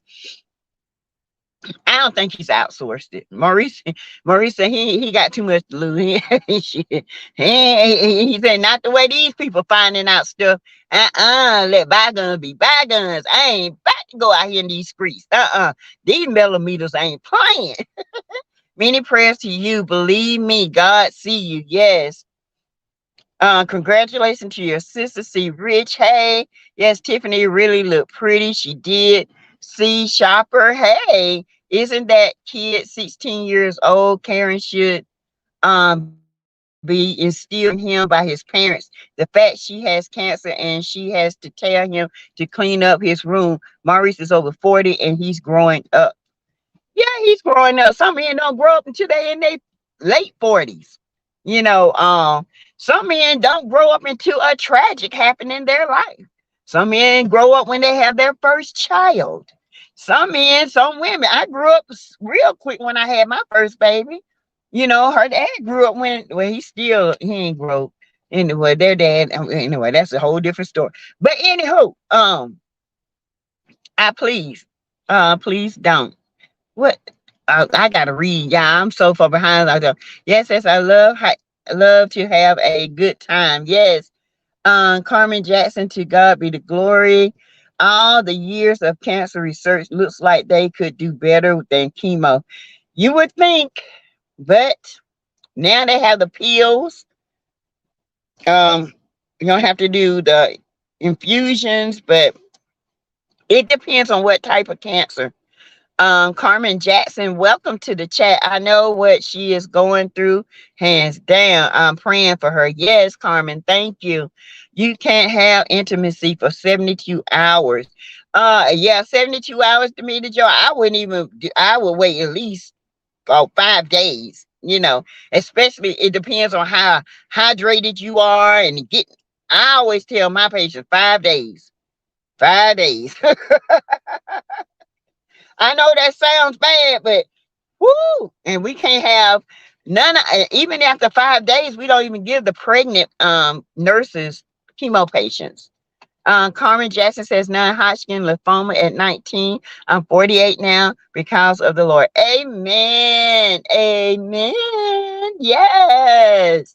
I don't think he's outsourced it. Maurice said he got too much to lose. He said not the way these people finding out stuff. Let bygones be bygones. I ain't about to go out here in these streets. These millimeters ain't playing. Many prayers to you. Believe me, God see you. Yes. Congratulations to your sister, C. Rich. Hey, yes, Tiffany really looked pretty. She did. C. Shopper. Hey, isn't that kid 16 years old? Karen should be instilled in him by his parents. The fact she has cancer and she has to tell him to clean up his room. Maurice is over 40 and he's growing up. Yeah, he's growing up. Some men don't grow up until they in their late 40s. You know, some men don't grow up until a tragic happened in their life. Some men grow up when they have their first child. Some men, some women. I grew up real quick when I had my first baby. Her dad grew up when he ain't grow. Anyway, their dad, anyway, that's a whole different story. But anywho, please don't. What? I gotta read. Yeah, I'm so far behind. Yes, yes, I love to have a good time. Yes. Carmen Jackson, to God be the glory. All the years of cancer research looks like they could do better than chemo. You would think, but now they have the pills. You don't have to do the infusions, but it depends on what type of cancer. Carmen Jackson, welcome to the chat. I know what she is going through, hands down. I'm praying for her. Yes, Carmen, thank you. You can't have intimacy for 72 hours. Yeah, 72 hours to me, the joy. I wouldn't even, I would wait at least 5 days, especially it depends on how hydrated you are and get. I always tell my patients 5 days. 5 days. I know that sounds bad, but woo! And we can't have none. Even after 5 days, we don't even give the pregnant nurses chemo patients. Carmen Jackson says non-Hodgkin lymphoma at 19. I'm 48 now because of the Lord. Amen. Amen. Yes.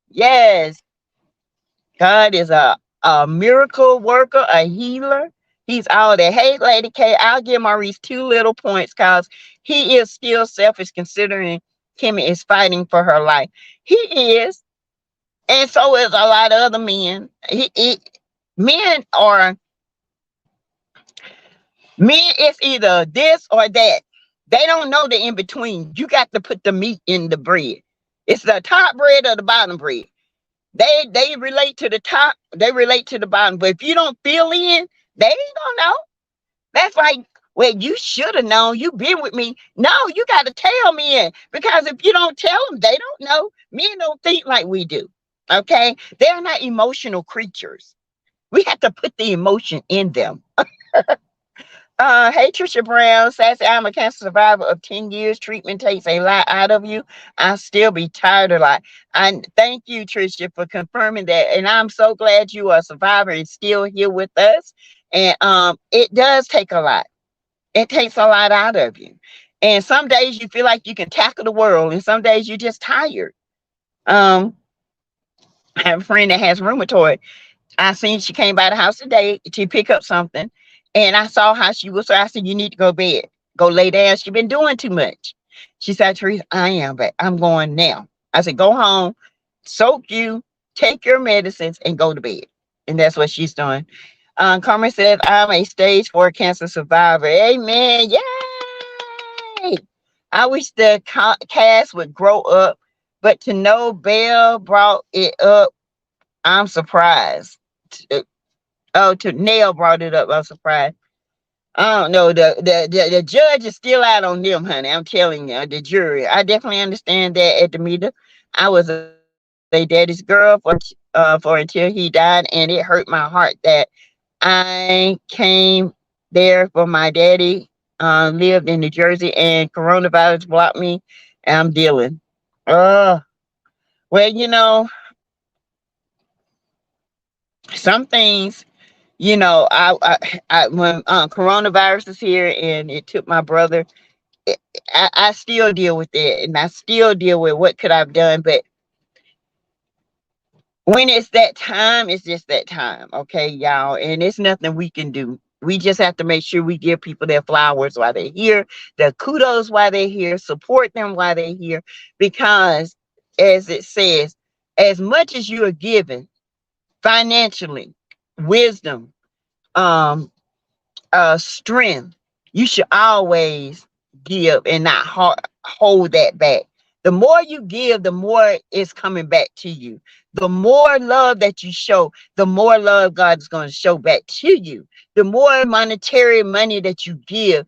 Yes. God is a miracle worker, a healer. He's all that. Hey, Lady K, I'll give Maurice 2 little points because he is still selfish considering Kimmy is fighting for her life. He is. And so is a lot of other men. Men are, men is either this or that. They don't know the in between. You got to put the meat in the bread. It's the top bread or the bottom bread. They relate to the top, they relate to the bottom. But if you don't fill in, they ain't gonna know. That's like, well, you should have known. You've been with me. No, you got to tell men, because if you don't tell them, they don't know. Men don't think like we do. Okay, they're not emotional creatures. We have to put the emotion in them. Hey, Trisha Brown, Sassy, I'm a cancer survivor of 10 years. Treatment takes a lot out of you. I still be tired a lot. And thank you, Trisha, for confirming that. And I'm so glad you are a survivor and still here with us. And it does take a lot. It takes a lot out of you. And some days you feel like you can tackle the world, and some days you're just tired. Um, I have a friend that has rheumatoid. I seen she came by the house today to pick up something, and I saw how she was. So I said, "You need to go to bed, go lay down. She's been doing too much." She said, "Teresa, I am, but I'm going now." I said, "Go home, soak you, take your medicines, and go to bed." And that's what she's doing. Carmen says, "I'm a stage 4 cancer survivor." Amen. Yay! I wish the cast would grow up, but to know Belle brought it up, I'm surprised. Oh, to Nail brought it up. I'm surprised. I don't know. The judge is still out on them, honey. I'm telling you, the jury. I definitely understand that at the meter. I was a daddy's girl for until he died, and it hurt my heart that I came there for my daddy. Lived in New Jersey, and coronavirus blocked me. And I'm dealing. Uh, well, some things. I when coronavirus is here and it took my brother, I still deal with it, and I still deal with what could I've done. But when it's that time, it's just that time, okay, y'all, and it's nothing we can do. We just have to make sure we give people their flowers while they're here, the kudos while they're here, support them while they're here, because as it says, as much as you are given financially, wisdom, um strength, you should always give and not hold that back. The more you give, the more it's coming back to you. The more love that you show, the more love God is going to show back to you. The more monetary money that you give,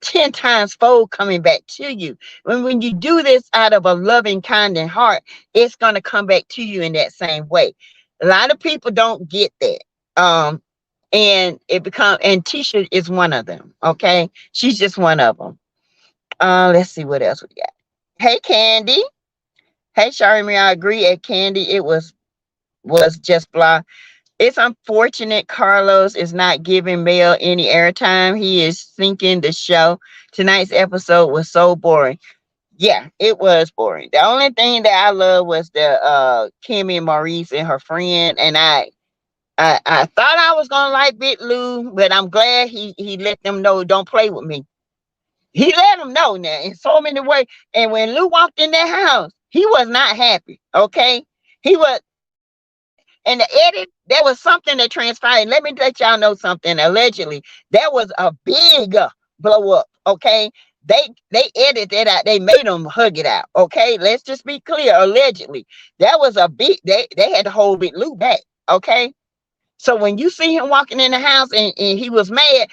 10 times fold coming back to you. When you do this out of a loving, kind, and heart, it's going to come back to you in that same way. A lot of people don't get that. And and Tisha is one of them. Okay, she's just one of them. Let's see what else we got. Hey, Candy. Hey, Shari, I agree. At Candy, it was just blah. It's unfortunate Carlos is not giving Mel any airtime. He is sinking the show. Tonight's episode was so boring. Yeah, it was boring. The only thing that I loved was the Kimmy and Maurice and her friend, and I thought I was gonna like Big Lou, but I'm glad he let them know don't play with me. He let them know now in so many ways. And when Lou walked in that house, he was not happy. Okay, he was in the edit. There was something that transpired. Let me let y'all know something. Allegedly, there was a big blow up. Okay, they edited it out. They made them hug it out. Okay, let's just be clear. Allegedly, that was a big. They had to hold Big Lou back. Okay, so when you see him walking in the house and he was mad,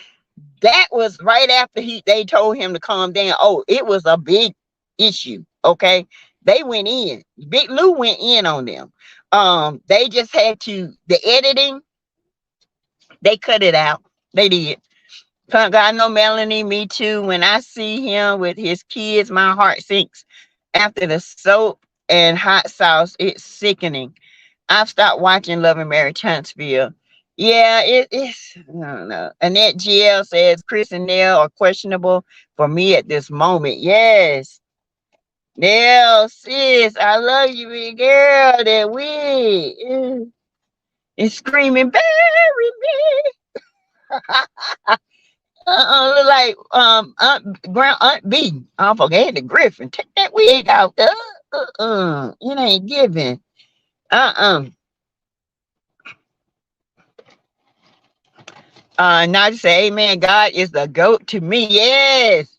that was right after they told him to calm down. Oh, it was a big issue. Okay. They went in. Big Lou went in on them. They just had to the editing, they cut it out. They did. God know Melanie, me too. When I see him with his kids, my heart sinks. After the soap and hot sauce, it's sickening. I've stopped watching Love and Mary Huntsville. Yeah, it's I don't know. Annette GL says Chris and Nell are questionable for me at this moment. Yes. Nell, sis, I love you, big girl. That we is screaming, bury me. Look like Aunt B. I forget the Griffin. Take that wig out. It ain't giving. Uh-uh. Not to say amen. God is the goat to me. Yes.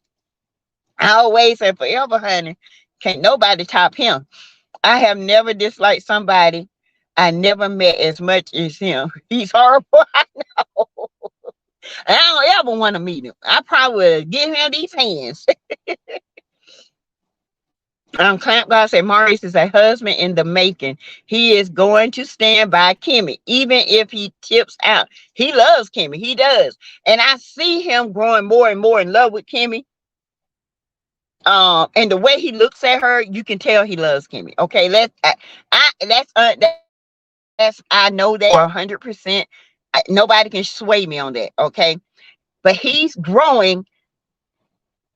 Always and forever, honey. Can't nobody top him. I have never disliked somebody I never met as much as him. He's horrible. I know. I don't ever want to meet him. I probably would give him these hands. Clamp God said Maurice is a husband in the making. He is going to stand by Kimmy, even if he tips out. He loves Kimmy. He does. And I see him growing more and more in love with Kimmy. And the way he looks at her, you can tell he loves Kimmy. Okay, that's I know that for 100%. Nobody can sway me on that. Okay, but he's growing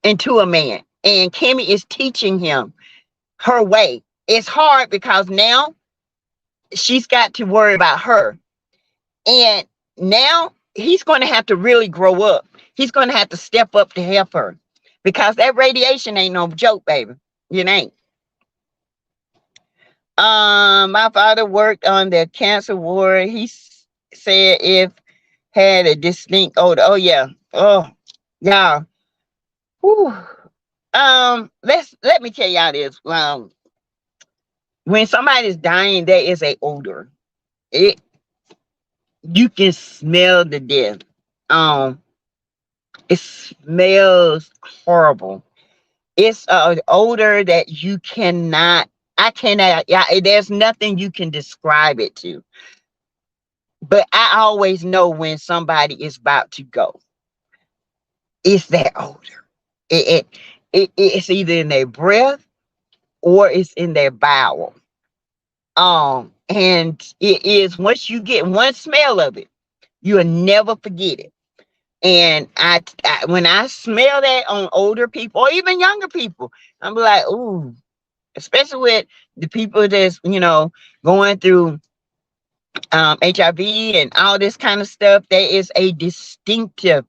into a man, and Kimmy is teaching him her way. It's hard because now she's got to worry about her, and now he's going to have to really grow up. He's going to have to step up to help her because that radiation ain't no joke, baby. It ain't. My father worked on the cancer ward. He said if had a distinct odor. Oh yeah. Oh yeah. Whew. Let me tell y'all this. When somebody's dying, there is a odor. It You can smell the death. It smells horrible. It's an odor that you cannot. I cannot. Yeah, there's nothing you can describe it to. But I always know when somebody is about to go. It's that odor. It's either in their breath or it's in their bowel. And it is once you get one smell of it, you'll never forget it. And when I smell that on older people or even younger people, I'm like, ooh, especially with the people that's going through HIV and all this kind of stuff. There is a distinctive,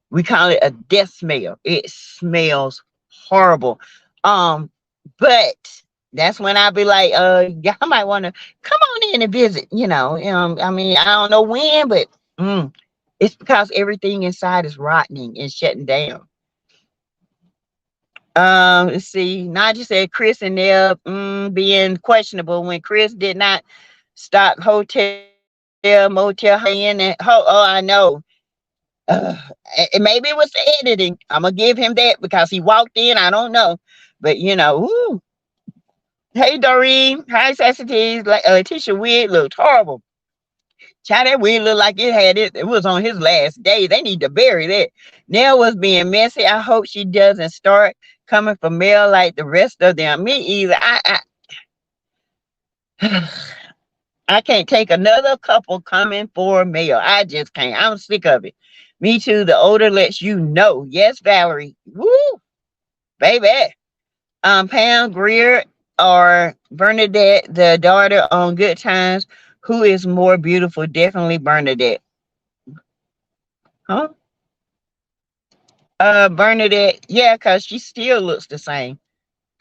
we call it a death smell. It smells horrible. But that's when I be like, y'all might want to come on in and visit. I mean, I don't know when, but it's because everything inside is rotting and shutting down. Let's see. Naja said Chris and Nell being questionable when Chris did not stop hotel, motel, in and oh, I know. Uh, and maybe it was editing. I'm gonna give him that because he walked in. I don't know, but woo. Hey Doreen, hi SASSYTEA-V. Like Letitia wig looked horrible. Child, that wig looked like it was on his last day. They need to bury that. Nell was being messy. I hope she doesn't start coming for mail like the rest of them. Me either. I can't take another couple coming for mail. I just can't. I'm sick of it. Me too. The odor lets you know. Yes, Valerie. Woo, baby. Pam Grier or Bernadette, the daughter on Good Times. Who is more beautiful? Definitely Bernadette. Huh? Bernadette. Yeah, cause she still looks the same.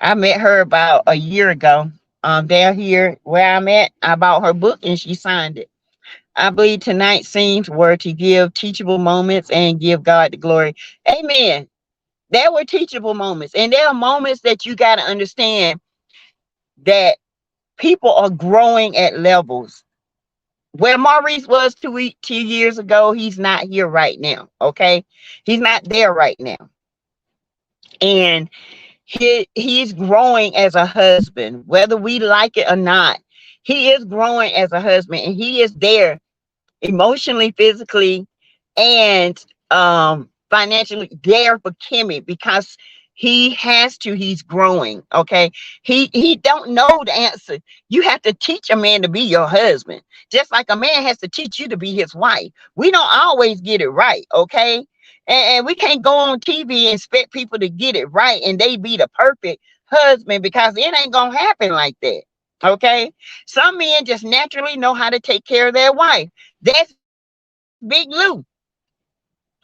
I met her about a year ago. Down here where I'm at, I bought her book and she signed it. I believe tonight's scenes were to give teachable moments and give God the glory. Amen. There were teachable moments, and there are moments that you got to understand that people are growing at levels. Where Maurice was 2 years ago, he's not here right now. Okay, he's not there right now, and he's growing as a husband, whether we like it or not. He is growing as a husband, and he is there emotionally, physically, and financially there for Kimmy because he has to. He's growing. Okay, he don't know the answer. You have to teach a man to be your husband, just like a man has to teach you to be his wife. We don't always get it right. Okay, and we can't go on TV and expect people to get it right and they be the perfect husband, because it ain't gonna happen like that. Okay, some men just naturally know how to take care of their wife. That's Big Lou.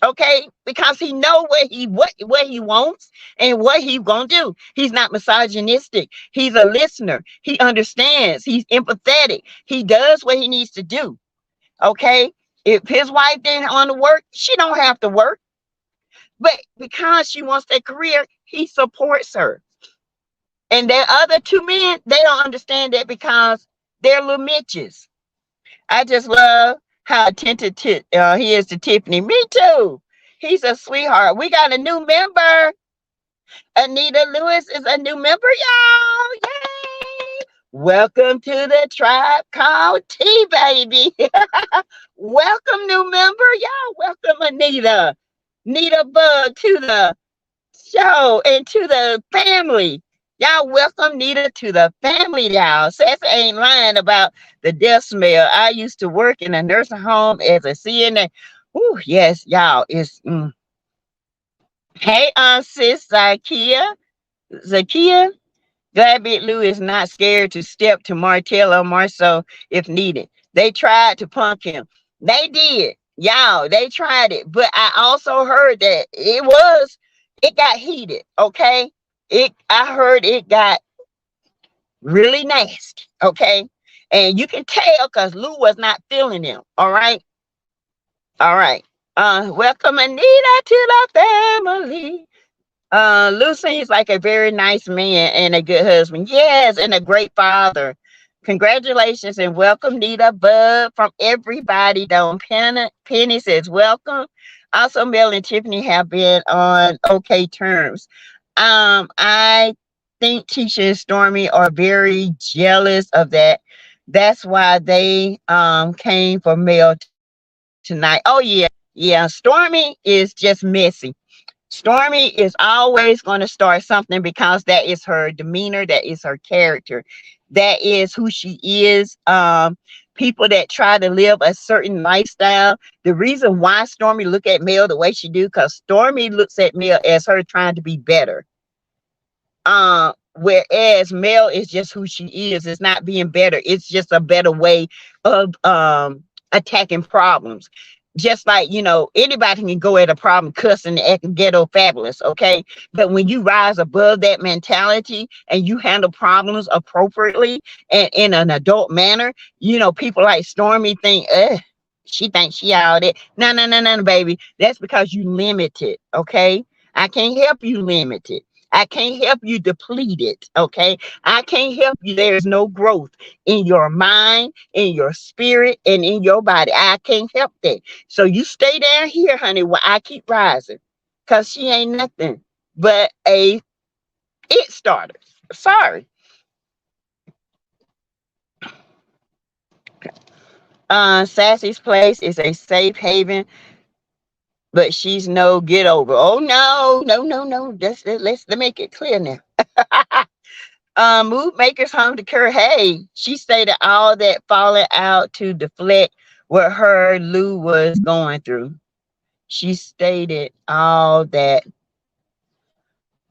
Okay, because he know what he wants and what he gonna do. He's not misogynistic. He's a listener. He understands. He's empathetic. He does what he needs to do. Okay, if his wife didn't want to work, she don't have to work. But because she wants that career, he supports her. And the other two men, they don't understand that because they're little Mitches. I just love how attentive he is to Tiffany. Me too. He's a sweetheart. We got a new member. Anita Lewis is a new member, y'all. Yay! Welcome to the tribe called T, baby. Welcome, new member. Y'all, welcome, Anita. Nita Bug to the show and to the family. Y'all welcome Nita to the family, y'all. Sassy ain't lying about the death smell. I used to work in a nursing home as a CNA. Ooh, yes, y'all. Hey, sis Zakia. Glad Big Lou is not scared to step to Martel or Marceau if needed. They tried to punk him. They did. Y'all, they tried it. But I also heard that it got heated. Okay. I heard it got really nasty. Okay. And you can tell because Lou was not feeling them. All right. All right. Welcome Anita to the family. Lou seems like a very nice man and a good husband. Yes, and a great father. Congratulations and welcome, Nita Bud, from everybody. Don't Penny says welcome. Also, Mel and Tiffany have been on okay terms. I think Tisha and Stormy are very jealous of that. That's why they came for Mel tonight. Oh yeah. Stormy is just messy. Stormy is always going to start something because that is her demeanor, that is her character, that is who she is. People that try to live a certain lifestyle. The reason why Stormy look at Mel the way she do, because Stormy looks at Mel as her trying to be better. Whereas Mel is just who she is. It's not being better. It's just a better way of attacking problems. Just like, anybody can go at a problem cussing and acting ghetto fabulous, okay? But when you rise above that mentality and you handle problems appropriately and in an adult manner, people like Stormy think, she thinks she all that. No, no, no, no, baby. That's because you limited, okay? I can't help you limited. I can't help you depleted, okay? I can't help you. There's no growth in your mind, in your spirit, and in your body. I can't help that. So you stay down here, honey, while I keep rising. Because she ain't nothing but a it starter. Sorry. Sassy's place is a safe haven, but she's no get over. Oh no, no, no, no. Let's make it clear now. Mood makers home to Kerr. Hey, she stated all that falling out to deflect what her Lou was going through. She stated all that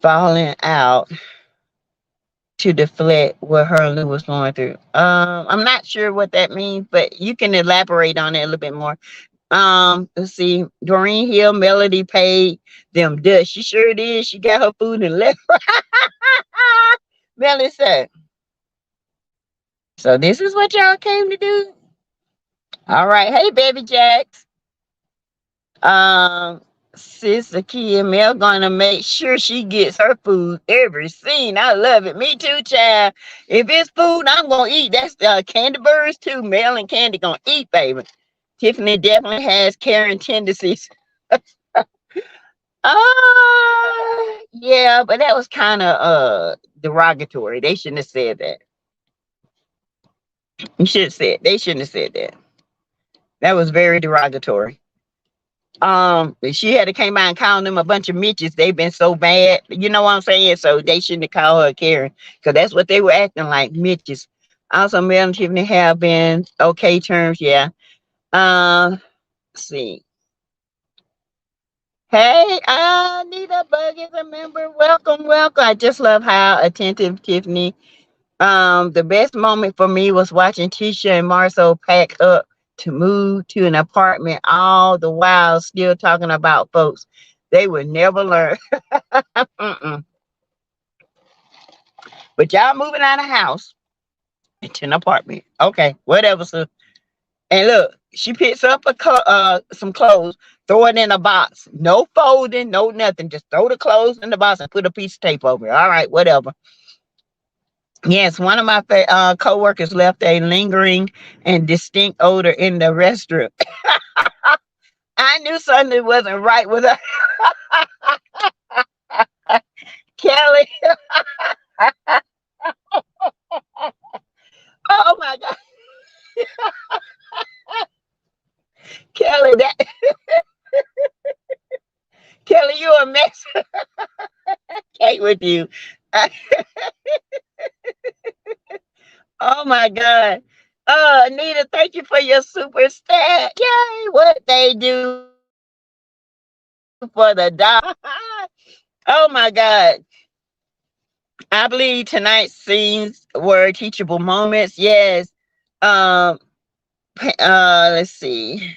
falling out to deflect what her and Lou was going through. I'm not sure what that means, but you can elaborate on it a little bit more. Let's see. Doreen Hill, Melody paid them dust. She sure did. She got her food and left. Melody said, so this is what y'all came to do? All right. Hey, baby Jacks. Um, Sister Kia Mel gonna make sure she gets her food every scene. I love it. Me too, child. If it's food, I'm gonna eat. That's Candy Birds too. Mel and Candy gonna eat, baby. Tiffany definitely has Karen tendencies. Yeah, but that was kind of derogatory. They shouldn't have said that. You should have said they shouldn't have said that. That was very derogatory. She had to came out and call them a bunch of Mitches. They've been so bad, you know what I'm saying? So they shouldn't have called her Karen, because that's what they were acting like, Mitches. Also, Mel and Tiffany have been okay terms, yeah. Let's see. Hey, Anita Bug is a member. Welcome, welcome. I just love how attentive Tiffany. The best moment for me was watching Tisha and Marcel pack up to move to an apartment, all the while still talking about folks. They would never learn. But y'all moving out of house into an apartment. Okay, whatever. So, and look, she picks up some clothes, throw it in a box. No folding, no nothing. Just throw the clothes in the box and put a piece of tape over it. All right, whatever. Yes, one of my co-workers left a lingering and distinct odor in the restroom. I knew something wasn't right with her. Kelly. Oh my God. Kelly, Kelly, you a mess. Can't with you. Oh my God. Anita, thank you for your super stat. Yay, what they do for the dog. Oh my God. I believe tonight's scenes were teachable moments. Yes. Let's see.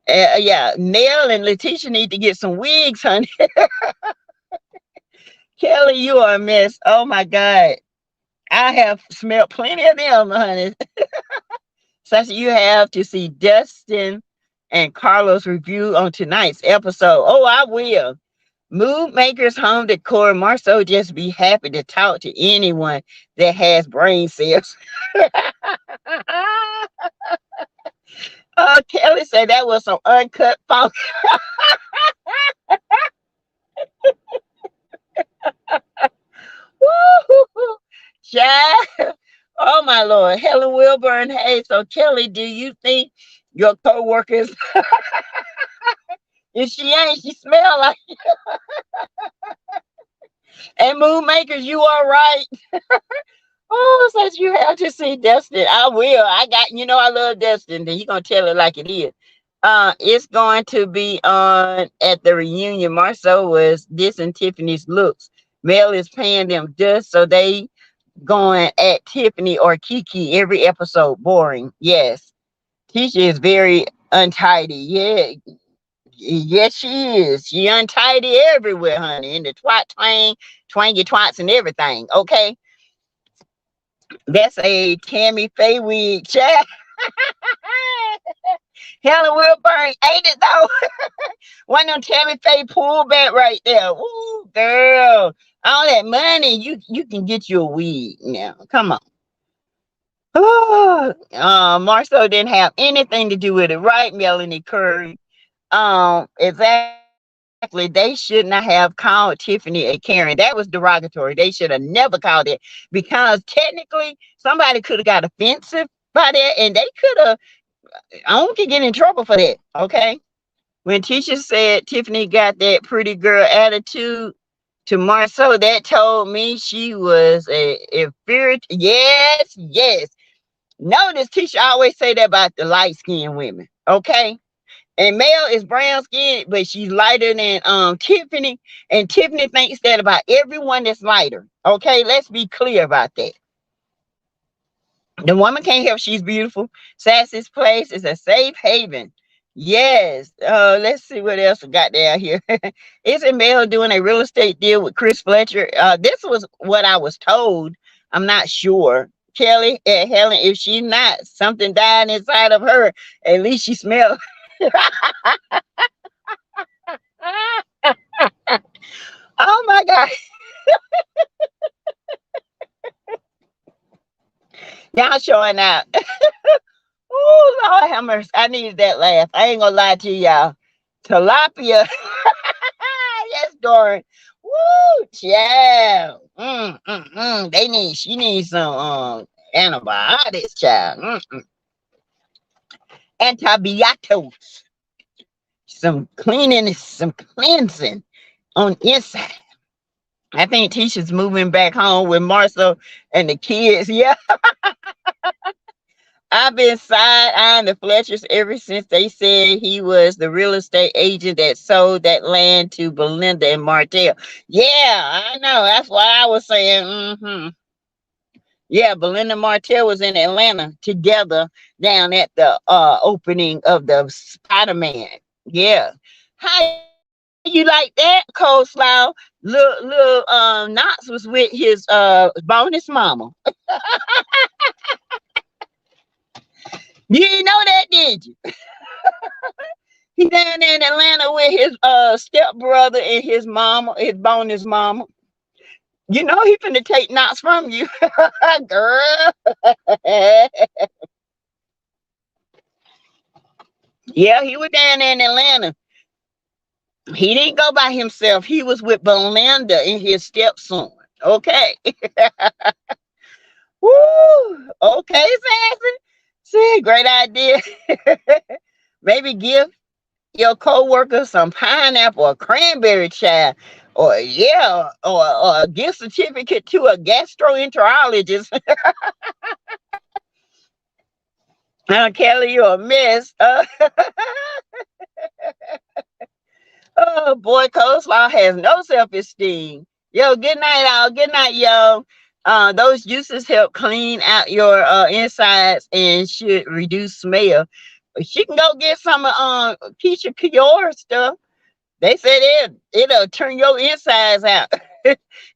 Yeah, Nell and Letitia need to get some wigs, honey. Kelly, you are a mess. Oh my God. I have smelled plenty of them, honey. Such you have to see Dustin and Carlos review on tonight's episode. Oh, I will. Mood Makers Home Decor. Marceau just be happy to talk to anyone that has brain cells. Kelly said that was some uncut funk. Woo! Child. Oh my Lord. Helen Wilburn. Hey, so Kelly, do you think your co-workers, if she ain't, she smell like you. And Moon Makers, you are right. Oh, says you have to see Dustin. I will. I got, I love Dustin. Then you're gonna tell it like it is. It's going to be on at the reunion. Marceau was dissing Tiffany's looks. Mel is paying them dust, so they going at Tiffany or Kiki every episode. Boring. Yes. Tisha is very untidy. Yeah. Yes, she is. She untidy everywhere, honey. In the twangy twats and everything. Okay. That's a Tammy Faye wig. Chat. Helen Wilburn, ain't it though? One of them Tammy Faye pullback right there. Ooh, girl. All that money, you can get you a wig now. Come on. Oh, Marceau didn't have anything to do with it, right, Melanie Curry? Exactly. They should not have called Tiffany a Karen. That was derogatory. They should have never called it, because technically somebody could have got offensive by that, and they could have. I don't get in trouble for that. Okay. When Tisha said Tiffany got that pretty girl attitude to Marceau, that told me she was a inferior. Yes, yes. Notice Tisha always say that about the light skinned women. Okay. And Mel is brown skinned, but she's lighter than Tiffany. And Tiffany thinks that about everyone that's lighter. Okay, let's be clear about that. The woman can't help she's beautiful. Sassy's place is a safe haven. Yes. Let's see what else we got down here. Isn't Mel doing a real estate deal with Chris Fletcher? This was what I was told. I'm not sure. Kelly, Helen, if she's not, something dying inside of her. At least she smells. Oh my God. Y'all showing out. Oh, Lord have mercy. I needed that laugh. I ain't gonna lie to y'all. Tilapia. Yes, Doran. Woo, child. She needs some antibiotics, child. Antibiotics. Some cleaning, some cleansing on inside. I think Tisha's moving back home with Marcel and the kids. Yeah. I've been side-eyeing the Fletchers ever since they said he was the real estate agent that sold that land to Belinda and Martel. Yeah, I know. That's why I was saying, yeah, Belinda and Martel was in Atlanta together down at the opening of the Spider-Man. Yeah. How you like that, coleslaw? Little Knox was with his bonus mama. You didn't know that, did you? He down there in Atlanta with his stepbrother and his mama, his bonus mama. You know he finna take Knox from you, girl. Yeah, he was down there in Atlanta. He didn't go by himself. He was with Belinda and his stepson. Okay. Woo. Okay, Sassy. See, great idea. Maybe give your co-worker some pineapple or cranberry child, or yeah, or a gift certificate to a gastroenterologist. Kelly, you're a mess. Oh boy, coleslaw has no self-esteem. Yo, good night, all. Good night, yo. Those juices help clean out your insides and should reduce smell. She can go get some Keisha Kior stuff. They said it'll turn your insides out.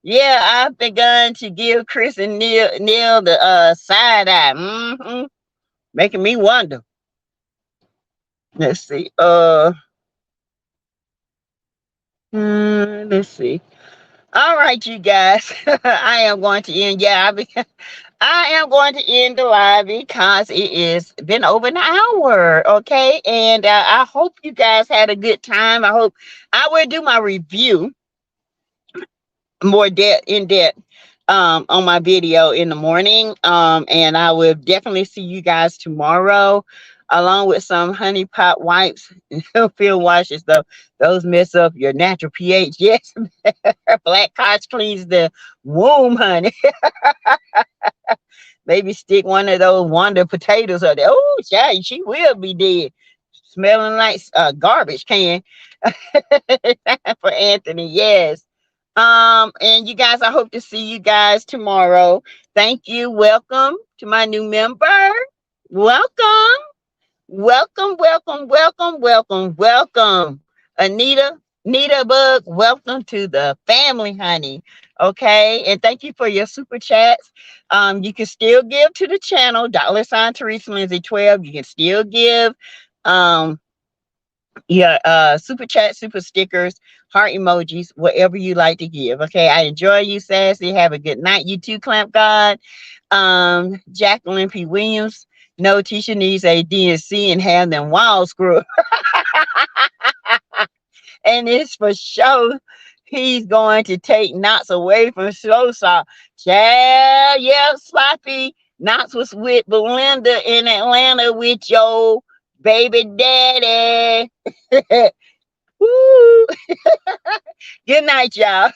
Yeah, I've begun to give Chris and Neil the side eye. Making me wonder. Let's see. Let's see. All right, you guys. I am going to end. Yeah, I am going to end the live because it is been over an hour. Okay, and I hope you guys had a good time. I hope I will do my review more in depth on my video in the morning. And I will definitely see you guys tomorrow, along with some honey pot wipes and field washes. Though those mess up your natural pH. Yes, black Koch cleans the womb, honey. Maybe stick one of those Wonder potatoes up there. Oh, child, she will be dead, smelling like a garbage can. For Anthony, yes. And you guys, I hope to see you guys tomorrow. Thank you. Welcome to my new member. Welcome. Welcome. Anita Bug, welcome to the family, honey. Okay, and thank you for your super chats. You can still give to the channel, $ Teresa Lindsay 12. You can still give super chat, super stickers, heart emojis, whatever you like to give. Okay, I enjoy you, Sassy. Have a good night. You too, Clamp God. Jacqueline P. Williams. No, Tisha needs a DNC and have them walls screw. And it's for sure he's going to take Knox away from Slow Saw. Yeah, Sloppy. Knox was with Belinda in Atlanta with your baby daddy. Woo. Good night, y'all.